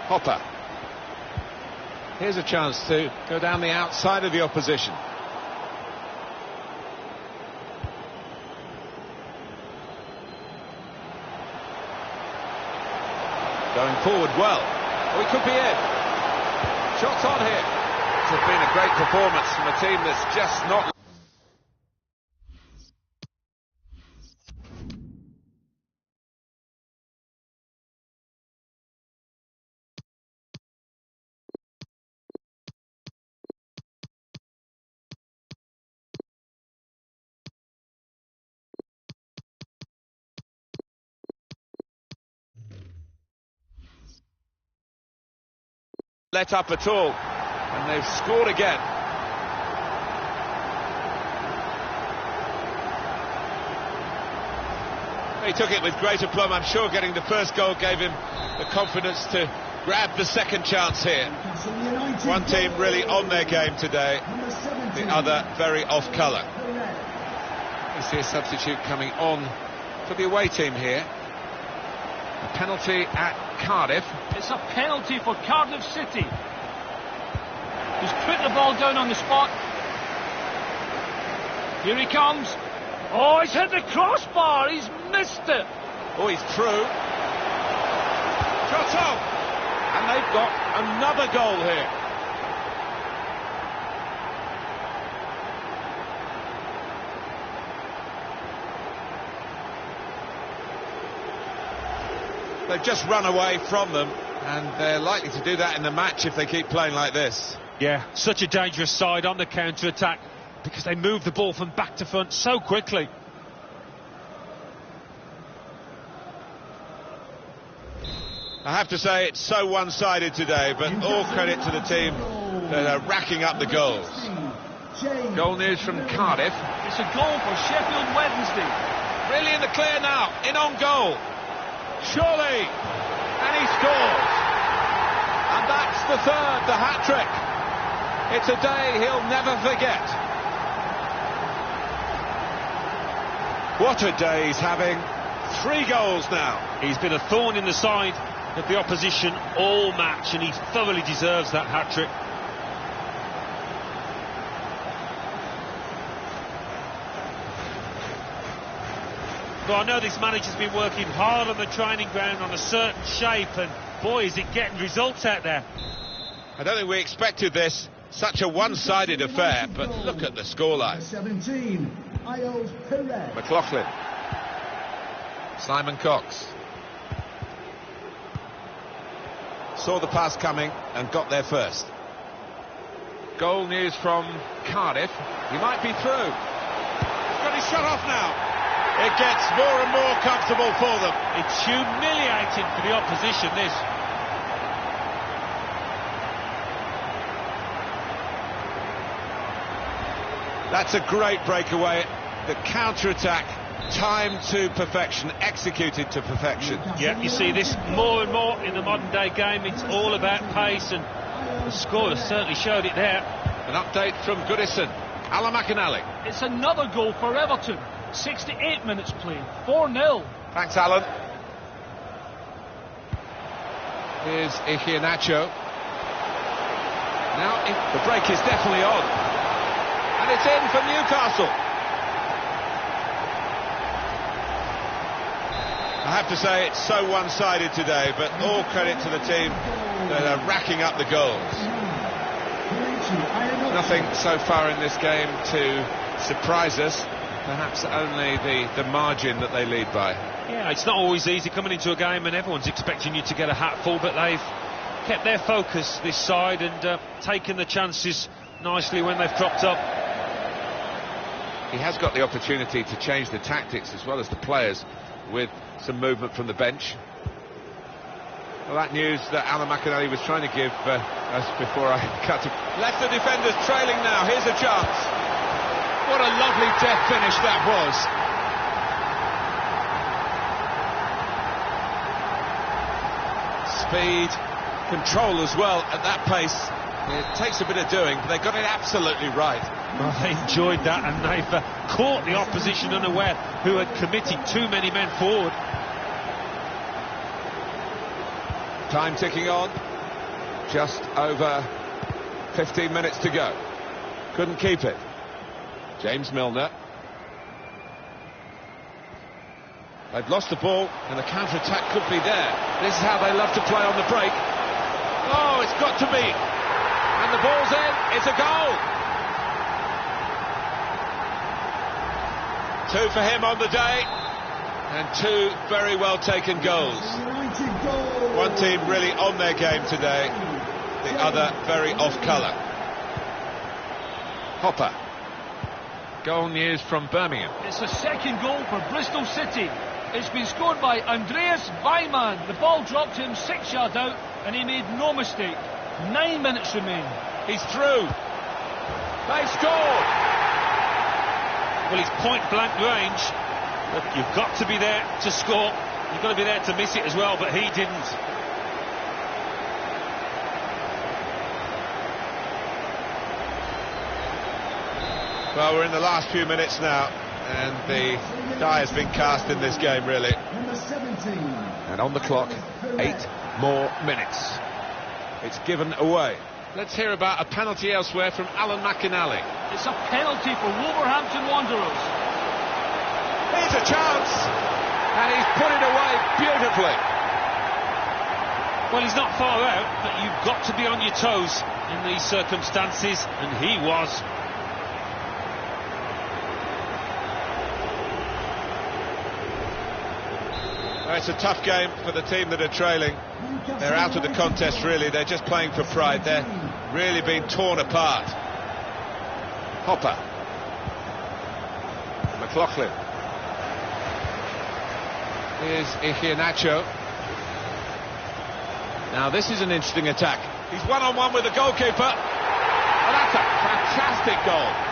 Hopper. Here's a chance to go down the outside of the opposition. Going forward well. Oh, he could be in. Shots on here. This has been a great performance from a team that's just not... let up at all, and they've scored again. He took it with great aplomb. I'm sure getting the first goal gave him the confidence to grab the second chance here. One team really on their game today, the other very off colour. You see a substitute coming on for the away team here. A penalty at Cardiff. It's a penalty for Cardiff City. He's put the ball down on the spot. Here he comes. Oh, he's hit the crossbar. He's missed it. Oh, he's through. Shot on. And they've got another goal here. They've just run away from them, and they're likely to do that in the match if they keep playing like this. Yeah, such a dangerous side on the counter-attack because they move the ball from back to front so quickly. I have to say it's so one-sided today, but all credit to the team that are racking up the goals. Goal news from Cardiff. It's a goal for Sheffield Wednesday. Really in the clear now, in on goal. Surely, and he scores. And that's the third, the hat-trick. It's a day he'll never forget. What a day he's having. 3 goals now. He's been a thorn in the side of the opposition all match, and he thoroughly deserves that hat-trick. Well, I know this manager's been working hard on the training ground on a certain shape, and boy, is it getting results out there. I don't think we expected this, such a one-sided affair, but look at the scoreline. 17, Ayol Perez. McLaughlin. Simon Cox. Saw the pass coming and got there first. Goal news from Cardiff. He might be through. He's got his shot off now. It gets more and more comfortable for them. It's humiliating for the opposition, this. That's a great breakaway. The counter-attack, timed to perfection, executed to perfection. Yeah, you see this more and more in the modern-day game. It's all about pace, and the scorer certainly showed it there. An update from Goodison. Alan McInally. It's another goal for Everton. 68 minutes played, 4-0. Thanks, Alan. Here's Iheanacho. Now, the break is definitely on. And it's in for Newcastle. I have to say, it's so one-sided today, but all credit to the team that are racking up the goals. Nothing so far in this game to surprise us. Perhaps only the margin that they lead by. Yeah, it's not always easy coming into a game and everyone's expecting you to get a hatful, but they've kept their focus this side and taken the chances nicely when they've cropped up. He has got the opportunity to change the tactics as well as the players with some movement from the bench. Well, that news that Alan McInally was trying to give us before I cut to... Left the defenders trailing now, here's a chance. What a lovely death finish that was. Speed control as well at that pace. It takes a bit of doing, but they got it absolutely right. Well, they enjoyed that, and they've caught the opposition unaware, who had committed too many men forward. Time ticking on. Just over 15 minutes to go. Couldn't keep it. James Milner. They've lost the ball, and the counter-attack could be there. This is how they love to play on the break. Oh, it's got to be. And the ball's in. It's a goal. 2 for him on the day, and 2 very well taken goals. One team really on their game today, the other very off colour. Hopper. Goal news from Birmingham. It's the second goal for Bristol City. It's been scored by Andreas Weimann. The ball dropped him 6 yards out, and he made no mistake. 9 minutes remain. He's through. They scored. Well, he's point-blank range. But you've got to be there to score. You've got to be there to miss it as well, but he didn't. Well, we're in the last few minutes now, and the die has been cast in this game, really. And on the clock, 8 more minutes. It's given away. Let's hear about a penalty elsewhere from Alan McInally. It's a penalty for Wolverhampton Wanderers. Here's a chance, and he's put it away beautifully. Well, he's not far out, but you've got to be on your toes in these circumstances, and he was. Well, it's a tough game for the team that are trailing. They're out of the contest, really. They're just playing for pride. They're really being torn apart. Hopper. McLaughlin. Here's Iheanacho. Now this is an interesting attack. He's one-on-one with the goalkeeper. Oh, that's a fantastic goal.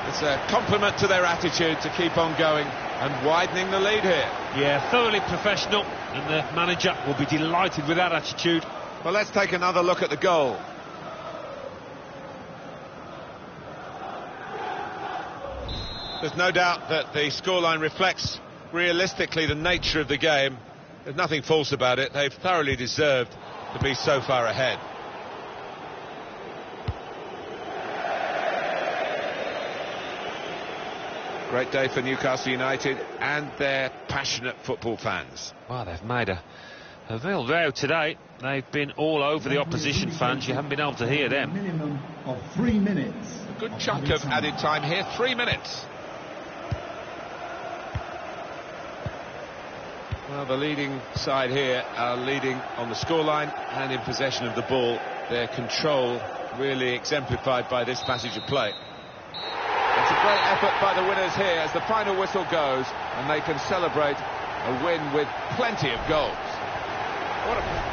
It's a compliment to their attitude to keep on going and widening the lead here. Yeah, thoroughly professional, and the manager will be delighted with that attitude. Well, let's take another look at the goal. There's no doubt that the scoreline reflects realistically the nature of the game. There's nothing false about it. They've thoroughly deserved to be so far ahead. Great day for Newcastle United and their passionate football fans. Well, they've made a real row today. They've been all over the opposition fans. You haven't been able to hear them. Minimum of 3 minutes. A good chunk of added time here, 3 minutes. Well, the leading side here are leading on the scoreline and in possession of the ball. Their control really exemplified by this passage of play. It's a great effort by the winners here as the final whistle goes, and they can celebrate a win with plenty of goals. What a...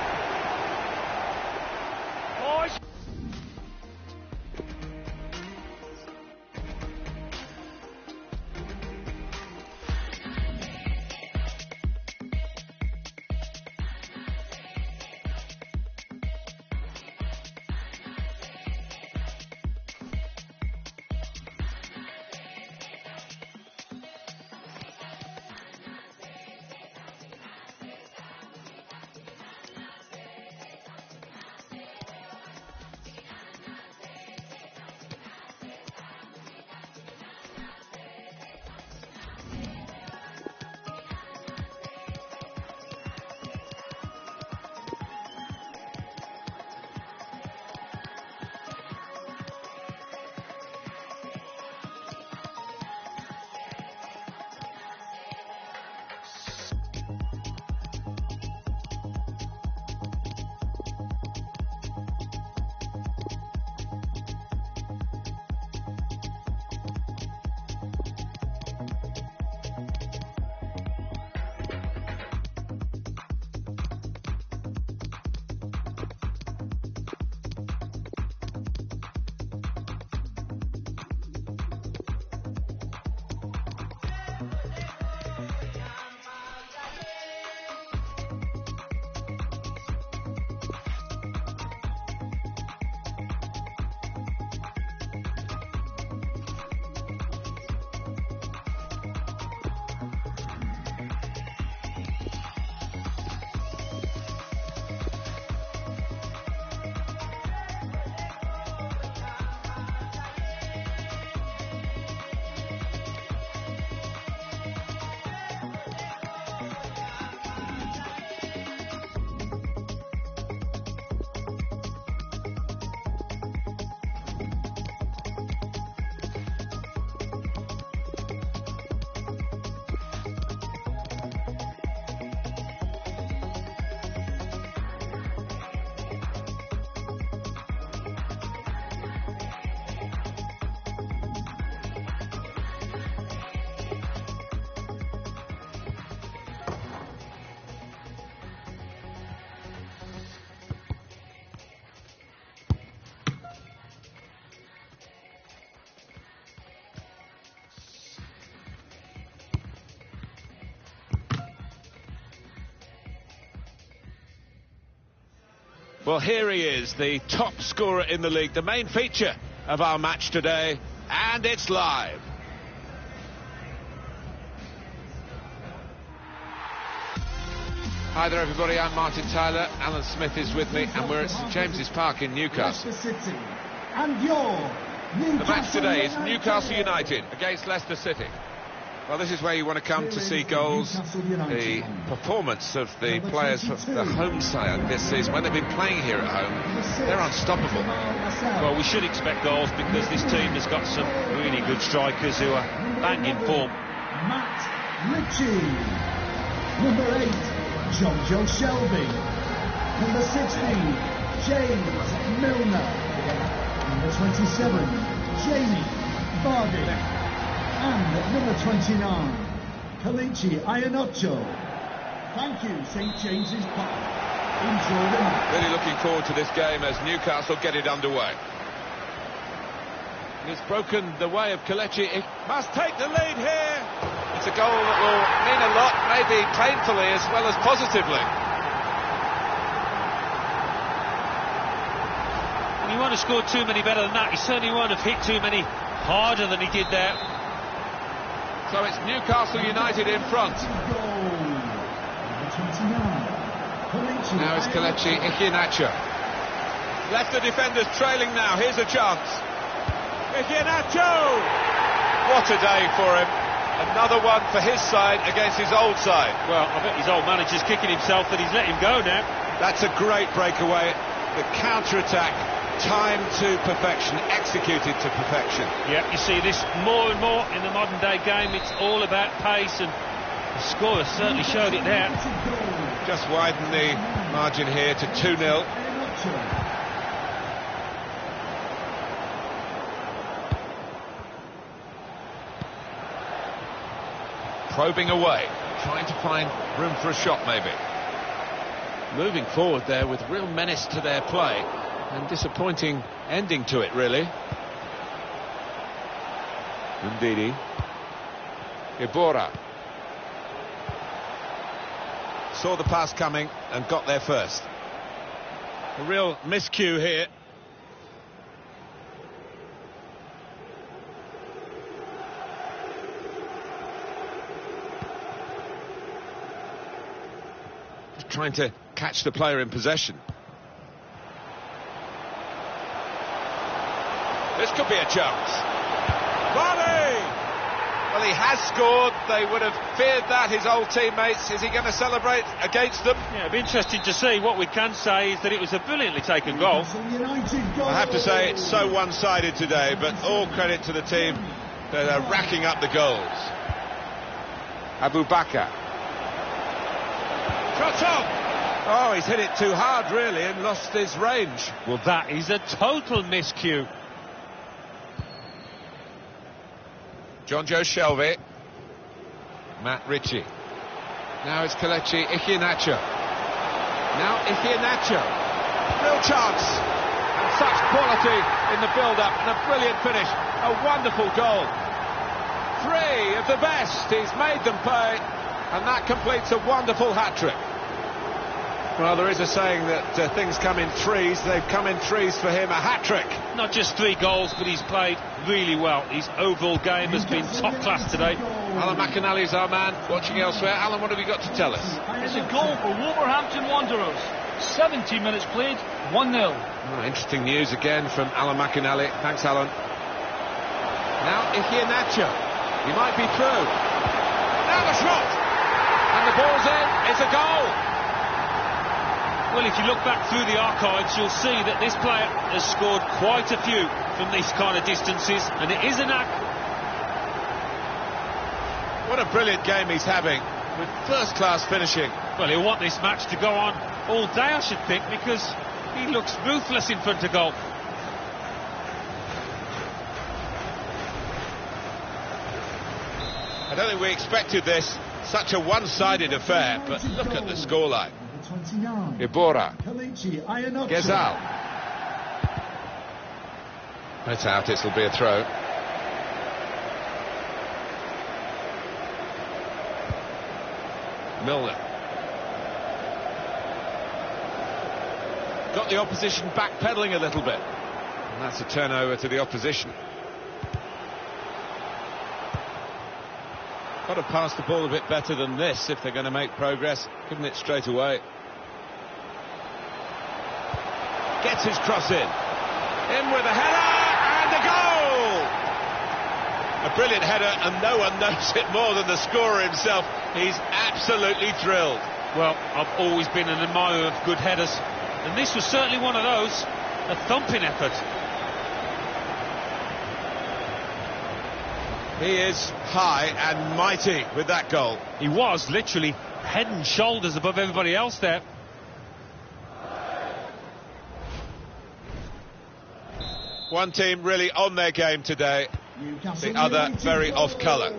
Well, here he is, the top scorer in the league, the main feature of our match today, and it's live. Hi there, everybody. I'm Martin Tyler. Alan Smith is with me, and we're at St James's Park in Newcastle. Leicester City and your The match today is Newcastle United against Leicester City. Well, this is where you want to come to see goals. The performance of the players for the home side this season, when they've been playing here at home, they're unstoppable. Well, we should expect goals because this team has got some really good strikers who are bang in form. Matt Ritchie. Number 8, John Joe Shelby. Number 16, James Milner. Number 27, Jamie Vardy. And number 29, Kelechi Iheanacho. Thank you, St James's Park. Enjoy the match. Really looking forward to this game as Newcastle get it underway. He's broken the way of Kelechi. He must take the lead here. It's a goal that will mean a lot, maybe painfully as well as positively. He won't have scored too many better than that. He certainly won't have hit too many harder than he did there. So it's Newcastle United in front. Now it's Kelechi Iheanacho. Left the defenders trailing now. Here's a chance. Iheanacho! What a day for him. Another one for his side against his old side. Well, I bet his old manager's kicking himself that he's let him go now. That's a great breakaway. The counter-attack, timed to perfection, executed to perfection. Yeah, you see this more and more in the modern day game. It's all about pace, and the score has certainly showed it there. Just widen the margin here to 2-0. Probing away, trying to find room for a shot maybe. Moving forward there with real menace to their play. And disappointing ending to it, really. Ndidi. Ibora. Saw the pass coming and got there first. A real miscue here. Just trying to catch the player in possession. This could be a chance. Volley! Well, he has scored. They would have feared that, his old teammates. Is he going to celebrate against them? Yeah, it'd be interesting to see. What we can say is that it was a brilliantly taken goal. I have to say, it's so one-sided today, but all credit to the team that are racking up the goals. Abu Bakr. Shots on! Oh, he's hit it too hard, really, and lost his range. Well, that is a total miscue. John Joe Shelby. Matt Ritchie. Now it's Kelechi Iheanacho. Now Iheanacho. Real chance. And such quality in the build-up and a brilliant finish. A wonderful goal. 3 of the best. He's made them pay. And that completes a wonderful hat-trick. Well, there is a saying that things come in threes. They've come in threes for him. A hat-trick. Not just 3 goals, but he's played really well. His overall game has been top class today. Alan McInally is our man, watching elsewhere. Alan, what have you got to tell us? It's a goal for Wolverhampton Wanderers. 70 minutes played, 1-0. Oh, interesting news again from Alan McInally. Thanks, Alan. Now Iheanacho. He might be through. Now the shot! And the ball's in. It's a goal. Well, if you look back through the archives, you'll see that this player has scored quite a few from these kind of distances, and it is a knack. What a brilliant game he's having, with first-class finishing. Well, he'll want this match to go on all day, I should think, because he looks ruthless in front of goal. I don't think we expected this, such a one-sided affair, but look at the scoreline. Ibora. Gezal. It's out, it'll be a throw. Milner. got the opposition backpedaling a little bit. And that's a turnover to the opposition. Got to pass the ball a bit better than this if they're going to make progress. Giving it straight away. Gets his cross in. In with a header and a goal! A brilliant header, and no one knows it more than the scorer himself. He's absolutely thrilled. Well, I've always been an admirer of good headers, and this was certainly one of those. A thumping effort. He is high and mighty with that goal. He was literally head and shoulders above everybody else there. One team really on their game today, the other very off colour.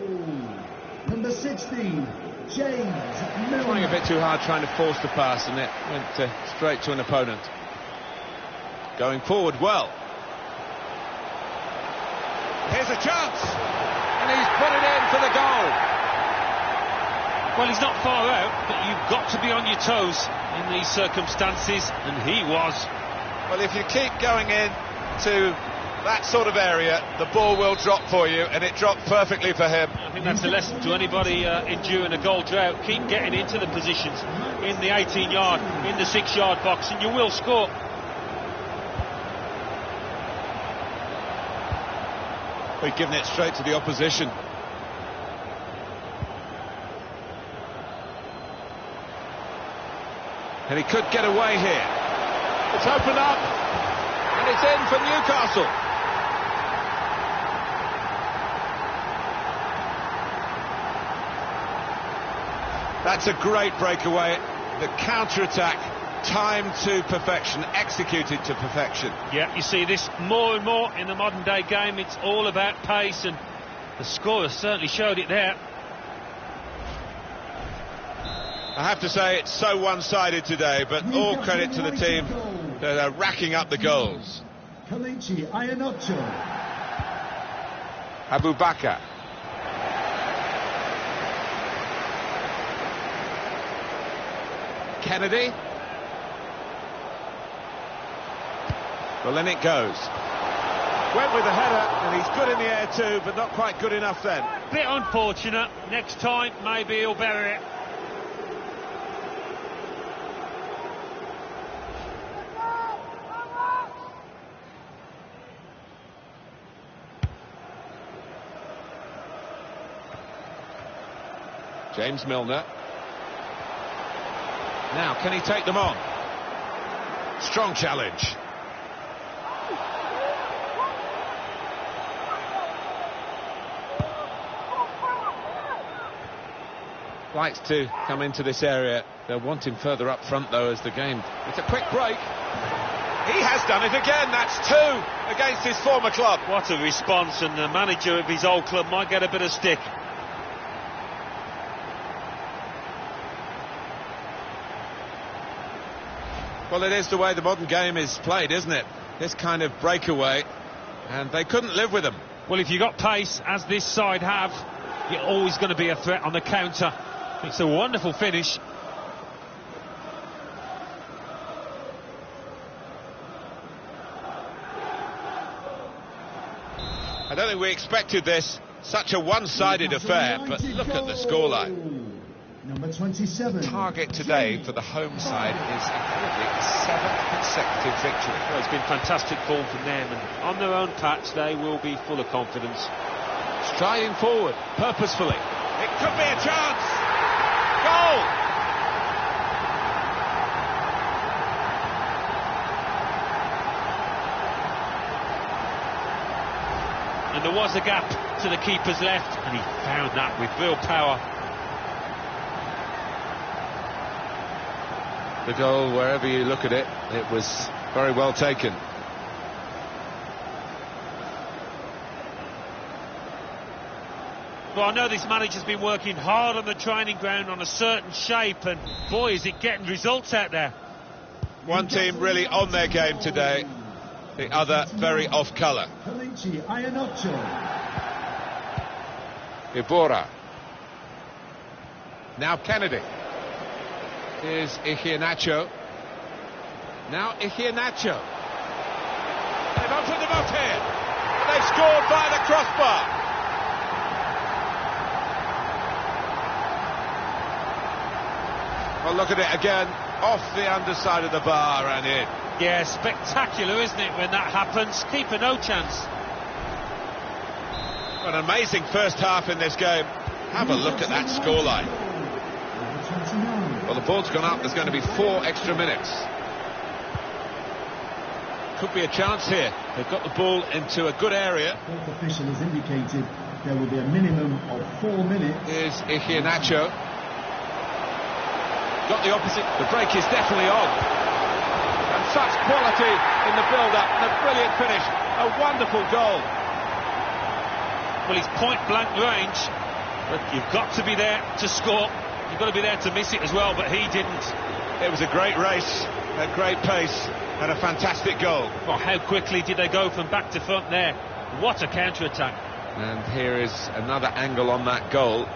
Number 16, James Milner. Trying a bit too hard, trying to force the pass, and it went straight to an opponent. Going forward well. Here's a chance, and he's put it in for the goal. Well, he's not far out, but you've got to be on your toes in these circumstances, and he was. Well, if you keep going in to that sort of area, the ball will drop for you, and it dropped perfectly for him. I think that's a lesson to anybody enduring a goal drought. Keep getting into the positions in the 18-yard, in the 6-yard box, and you will score. We've given it straight to the opposition. And he could get away here. It's opened up, and it's in for Newcastle. That's a great breakaway. The counter-attack, timed to perfection, executed to perfection. Yeah, you see this more and more in the modern-day game. It's all about pace, and the scorer certainly showed it there. I have to say, it's so one-sided today, but all credit to the team that are racking up the goals. Kelechi Iheanacho. Abu Bakr. Kennedy. Well, then it goes. Went with the header, and he's good in the air too, but not quite good enough then. Bit unfortunate. Next time, maybe he'll bury it. James Milner. Now, can he take them on? Strong challenge. Likes to come into this area. They'll want him further up front, though, as the game... It's a quick break. He has done it again. That's 2 against his former club. What a response, and the manager of his old club might get a bit of stick. Well, it is the way the modern game is played, isn't it? This kind of breakaway, and they couldn't live with them. Well, if you've got pace, as this side have, you're always going to be a threat on the counter. It's a wonderful finish. I don't think we expected this, such a one-sided affair, but look at the scoreline. Number 27. Target today for the home side is incredibly a 7th consecutive victory. Well, it's been fantastic form from them, and on their own patch they will be full of confidence. Striding forward, purposefully. It could be a chance! Goal! And there was a gap to the keeper's left, and he found that with real power. The goal, wherever you look at it, it was very well taken. Well, I know this manager's been working hard on the training ground on a certain shape, and boy, is it getting results out there. One team really on their game today, the other very off colour. Kelechi Iheanacho. Ibora. Now Kennedy. Here's Iheanacho. Now Iheanacho. They've opened them up here. They scored by the crossbar. Well, look at it again. Off the underside of the bar and in. Yeah, spectacular, isn't it, when that happens? Keeper no chance. An amazing first half in this game. Have a look at that scoreline. Well, the ball's gone up. There's going to be 4 extra minutes. Could be a chance here. They've got the ball into a good area. The fourth official has indicated there will be a minimum of 4 minutes. Here's Iheanacho. Got the opposite. The break is definitely on. And such quality in the build-up and a brilliant finish. A wonderful goal. Well, he's point-blank range, but you've got to be there to score. You've got to be there to miss it as well, but he didn't. It was a great race, a great pace, and a fantastic goal. Well, how quickly did they go from back to front there? What a counter-attack. And here is another angle on that goal.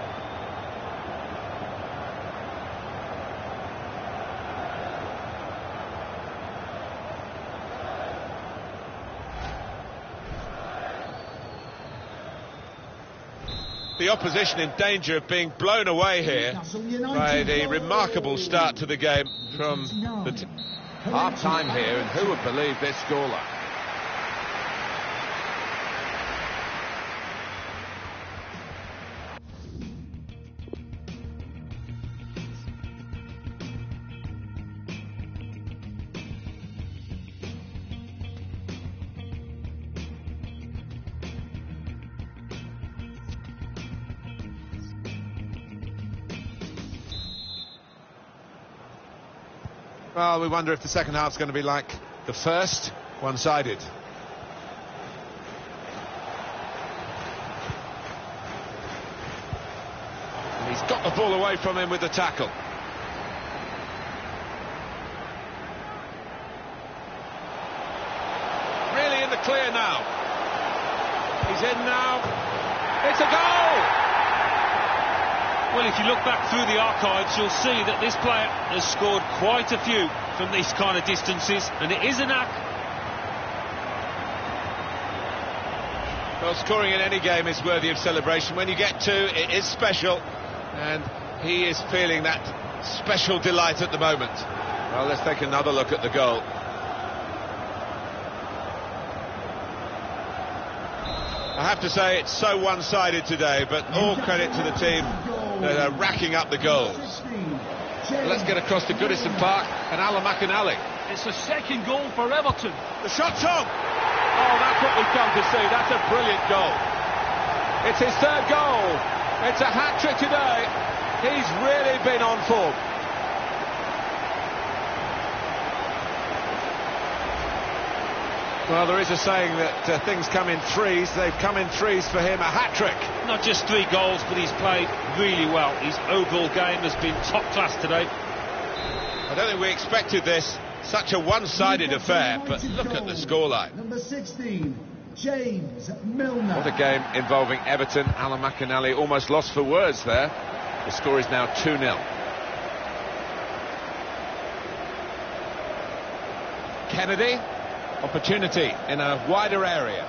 The opposition in danger of being blown away here by the remarkable start to the game from the half-time here, and who would believe this scoreline? Well, we wonder if the second half's going to be like the first, one-sided. And he's got the ball away from him with the tackle. Really in the clear now. He's in now. It's a goal! Well, if you look back through the archives, you'll see that this player has scored quite a few from these kind of distances, and it is a knack. Well, scoring in any game is worthy of celebration. When you get 2, it is special, and he is feeling that special delight at the moment. Well, let's take another look at the goal. I have to say it's so one-sided today, but all credit to the team that are racking up the goals. Let's get across to Goodison Park and Alamakanali. It's the second goal for Everton. The shot's on! Oh, that's what we've come to see. That's a brilliant goal. It's his 3rd goal. It's a hat-trick today. He's really been on form. Well, there is a saying that things come in threes. They've come in threes for him, a hat-trick. Not just 3 goals, but he's played really well. His overall game has been top class today. I don't think we expected this. Such a one-sided affair, but look at the scoreline. Number 16, James Milner. What a game involving Everton. Alamakanali almost lost for words there. The score is now 2-0. Kennedy. Opportunity in a wider area.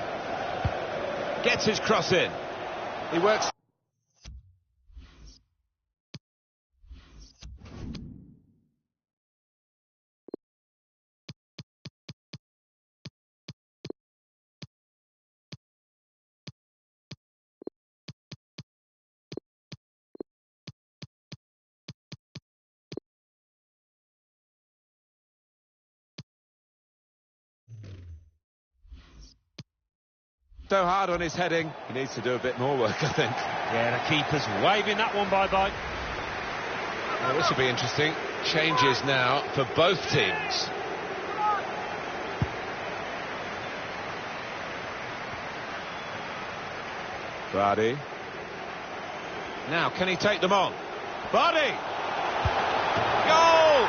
Gets his cross in. He works. So hard on his heading. He needs to do a bit more work, I think. Yeah, the keeper's waving that one bye-bye. Well, this will be interesting. Changes now for both teams. Vardy. Now, can he take them on? Vardy! Goal!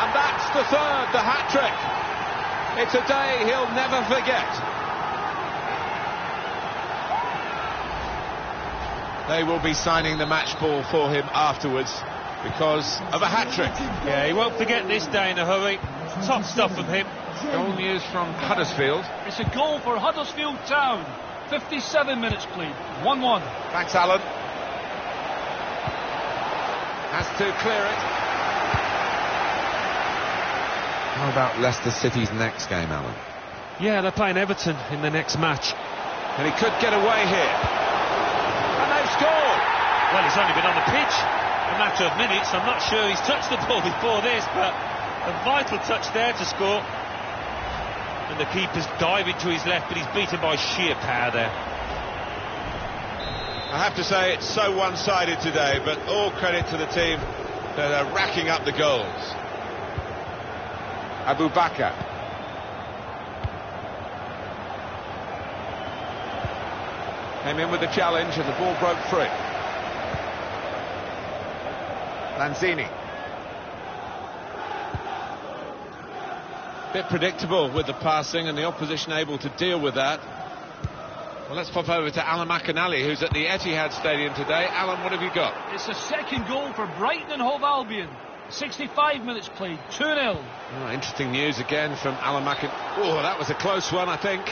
And that's the 3rd, the hat-trick. It's a day he'll never forget. They will be signing the match ball for him afterwards because of a hat-trick. Yeah, he won't forget this day in a hurry. Top stuff from him. Goal news from Huddersfield. It's a goal for Huddersfield Town. 57 minutes played. 1-1. Thanks, Alan. Has to clear it. How about Leicester City's next game, Alan? Yeah, they're playing Everton in the next match. And he could get away here. And they've scored! Well, he's only been on the pitch a matter of minutes. I'm not sure he's touched the ball before this, but a vital touch there to score. And the keeper's diving to his left, but he's beaten by sheer power there. I have to say it's so one-sided today, but all credit to the team that are racking up the goals. Abu Bakr. Came in with the challenge and the ball broke free. Lanzini. Bit predictable with the passing and the opposition able to deal with that. Well, let's pop over to Alan McInally, who's at the Etihad Stadium today. Alan, what have you got? It's the second goal for Brighton and Hove Albion. 65 minutes played, 2-0. Oh, interesting news again from Alan McInally. Oh, that was a close one, I think.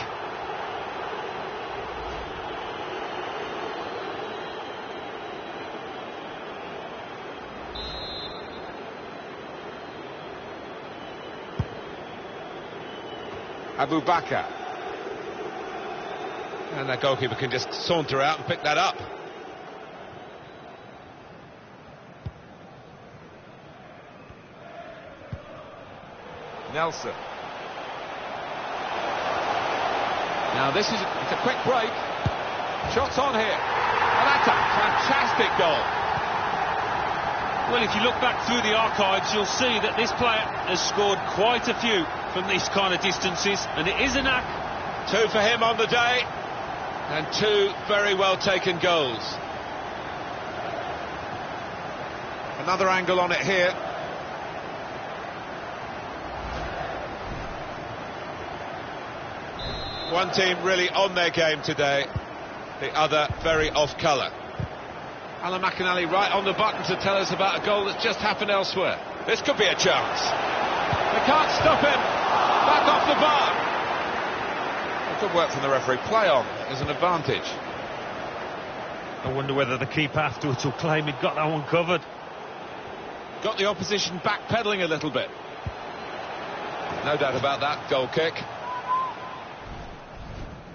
Abu Bakr. And that goalkeeper can just saunter out and pick that up. Nelson. Now this is it's a quick break. Shots on here. And that's a fantastic goal. Well, if you look back through the archives, you'll see that this player has scored quite a few from these kind of distances, and it is a knack. 2 for him on the day, and 2 very well taken goals. Another angle on it here. One team really on their game today, the other very off colour. Alan McInally right on the button to tell us about a goal that's just happened elsewhere. This could be a chance. They can't stop him. Back off the bar. Good work from the referee. Play on is an advantage. I wonder whether the keeper afterwards will claim he'd got that one covered. Got the opposition backpedaling a little bit. No doubt about that goal kick.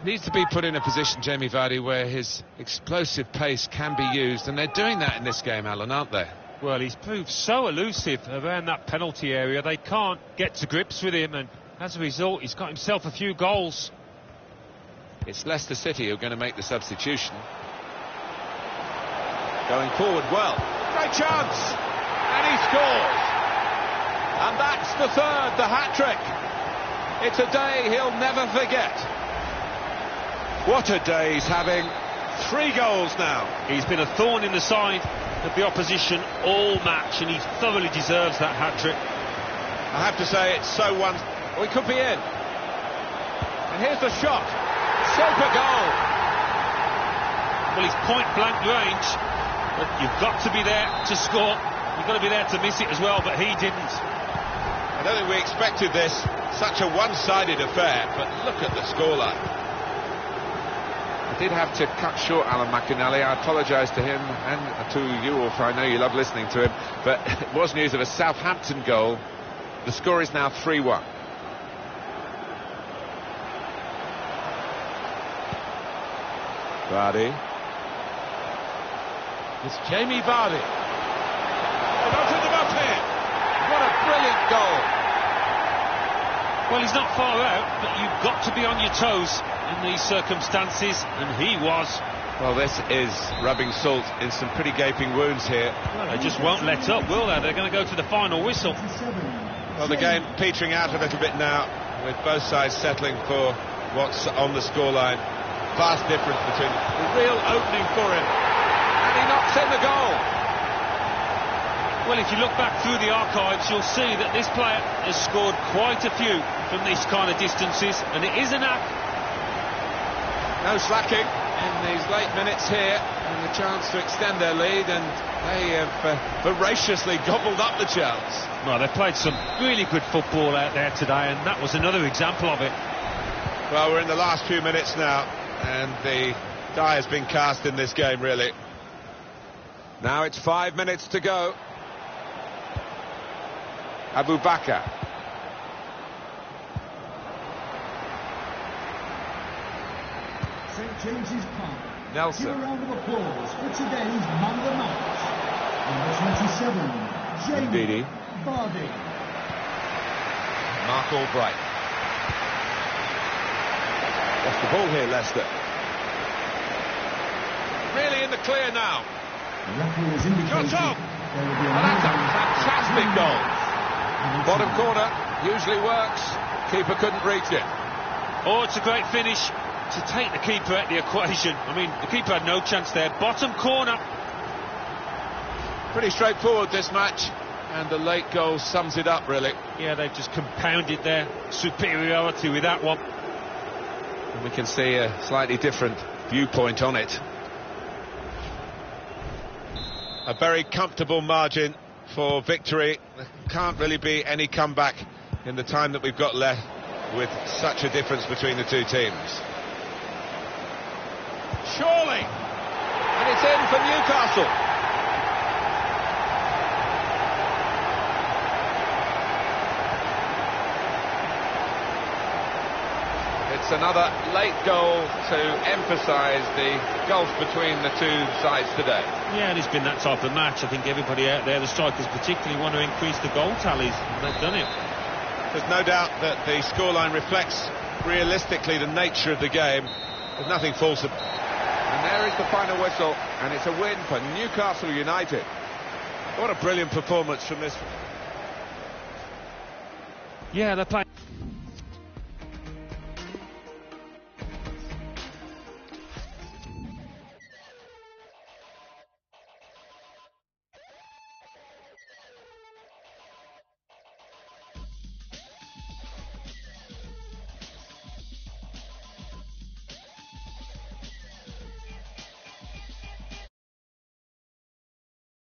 Needs to be put in a position, Jamie Vardy, where his explosive pace can be used, and they're doing that in this game, Alan, aren't they? Well, he's proved so elusive around that penalty area. They can't get to grips with him, and as a result, he's got himself a few goals. It's Leicester City who are going to make the substitution. Going forward well. Great chance! And he scores! And that's the third, the hat-trick. It's a day he'll never forget. What a day he's having. 3 goals now. He's been a thorn in the side of the opposition all match, and he thoroughly deserves that hat-trick. I have to say, it's so one... We could be in. And here's the shot. Super goal. Well, he's point-blank range, but you've got to be there to score. You've got to be there to miss it as well, but he didn't. I don't think we expected this. Such a one-sided affair, but look at the scoreline. I did have to cut short Alan McInally. I apologise to him and to you all, for I know you love listening to him, but it was news of a Southampton goal. The score is now 3-1. Vardy. It's Jamie Vardy. They've opened them up here. What a brilliant goal. Well, he's not far out, but you've got to be on your toes in these circumstances, and he was. Well, this is rubbing salt in some pretty gaping wounds here. Well, they just won't let up, will they? They're going to go to the final whistle. Well, the game petering out a little bit now, with both sides settling for what's on the scoreline. Vast difference between the real opening for him, and he knocks in the goal. Well, if you look back through the archives, you'll see that this player has scored quite a few from these kind of distances, and it is a knack. No slacking. in these late minutes here, and the chance to extend their lead, and they have voraciously gobbled up the chance. Well, they played some really good football out there today, and that was another example of it. Well, we're in the last few minutes now, and the die has been cast in this game, really. Now it's 5 minutes to go. Abu Bakr. St. James's Park. Nelson. Give a round of applause for today's man of the match. Number 27, Jamie Vardy. Mark Albright. Lost the ball here, Leicester. Really in the clear now. The referee has indicated Shot up! there will be Well, that's a fantastic goal. Bottom corner, usually works. Keeper couldn't reach it. Oh, it's a great finish to take the keeper out of the equation. I mean, the keeper had no chance there. Bottom corner. Pretty straightforward, this match, and the late goal sums it up, really. Yeah, they've just compounded their superiority with that one. And we can see a slightly different viewpoint on it. A very comfortable margin for victory. There can't really be any comeback in the time that we've got left with such a difference between the two teams. Surely! And it's in for Newcastle. It's another late goal to emphasise the gulf between the two sides today. Yeah, and it's been that type of match. I think everybody out there, the strikers particularly, want to increase the goal tallies. They've done it. There's no doubt that the scoreline reflects realistically the nature of the game. There's nothing false about it. And there is the final whistle, and it's a win for Newcastle United. What a brilliant performance from this. Yeah, they're playing.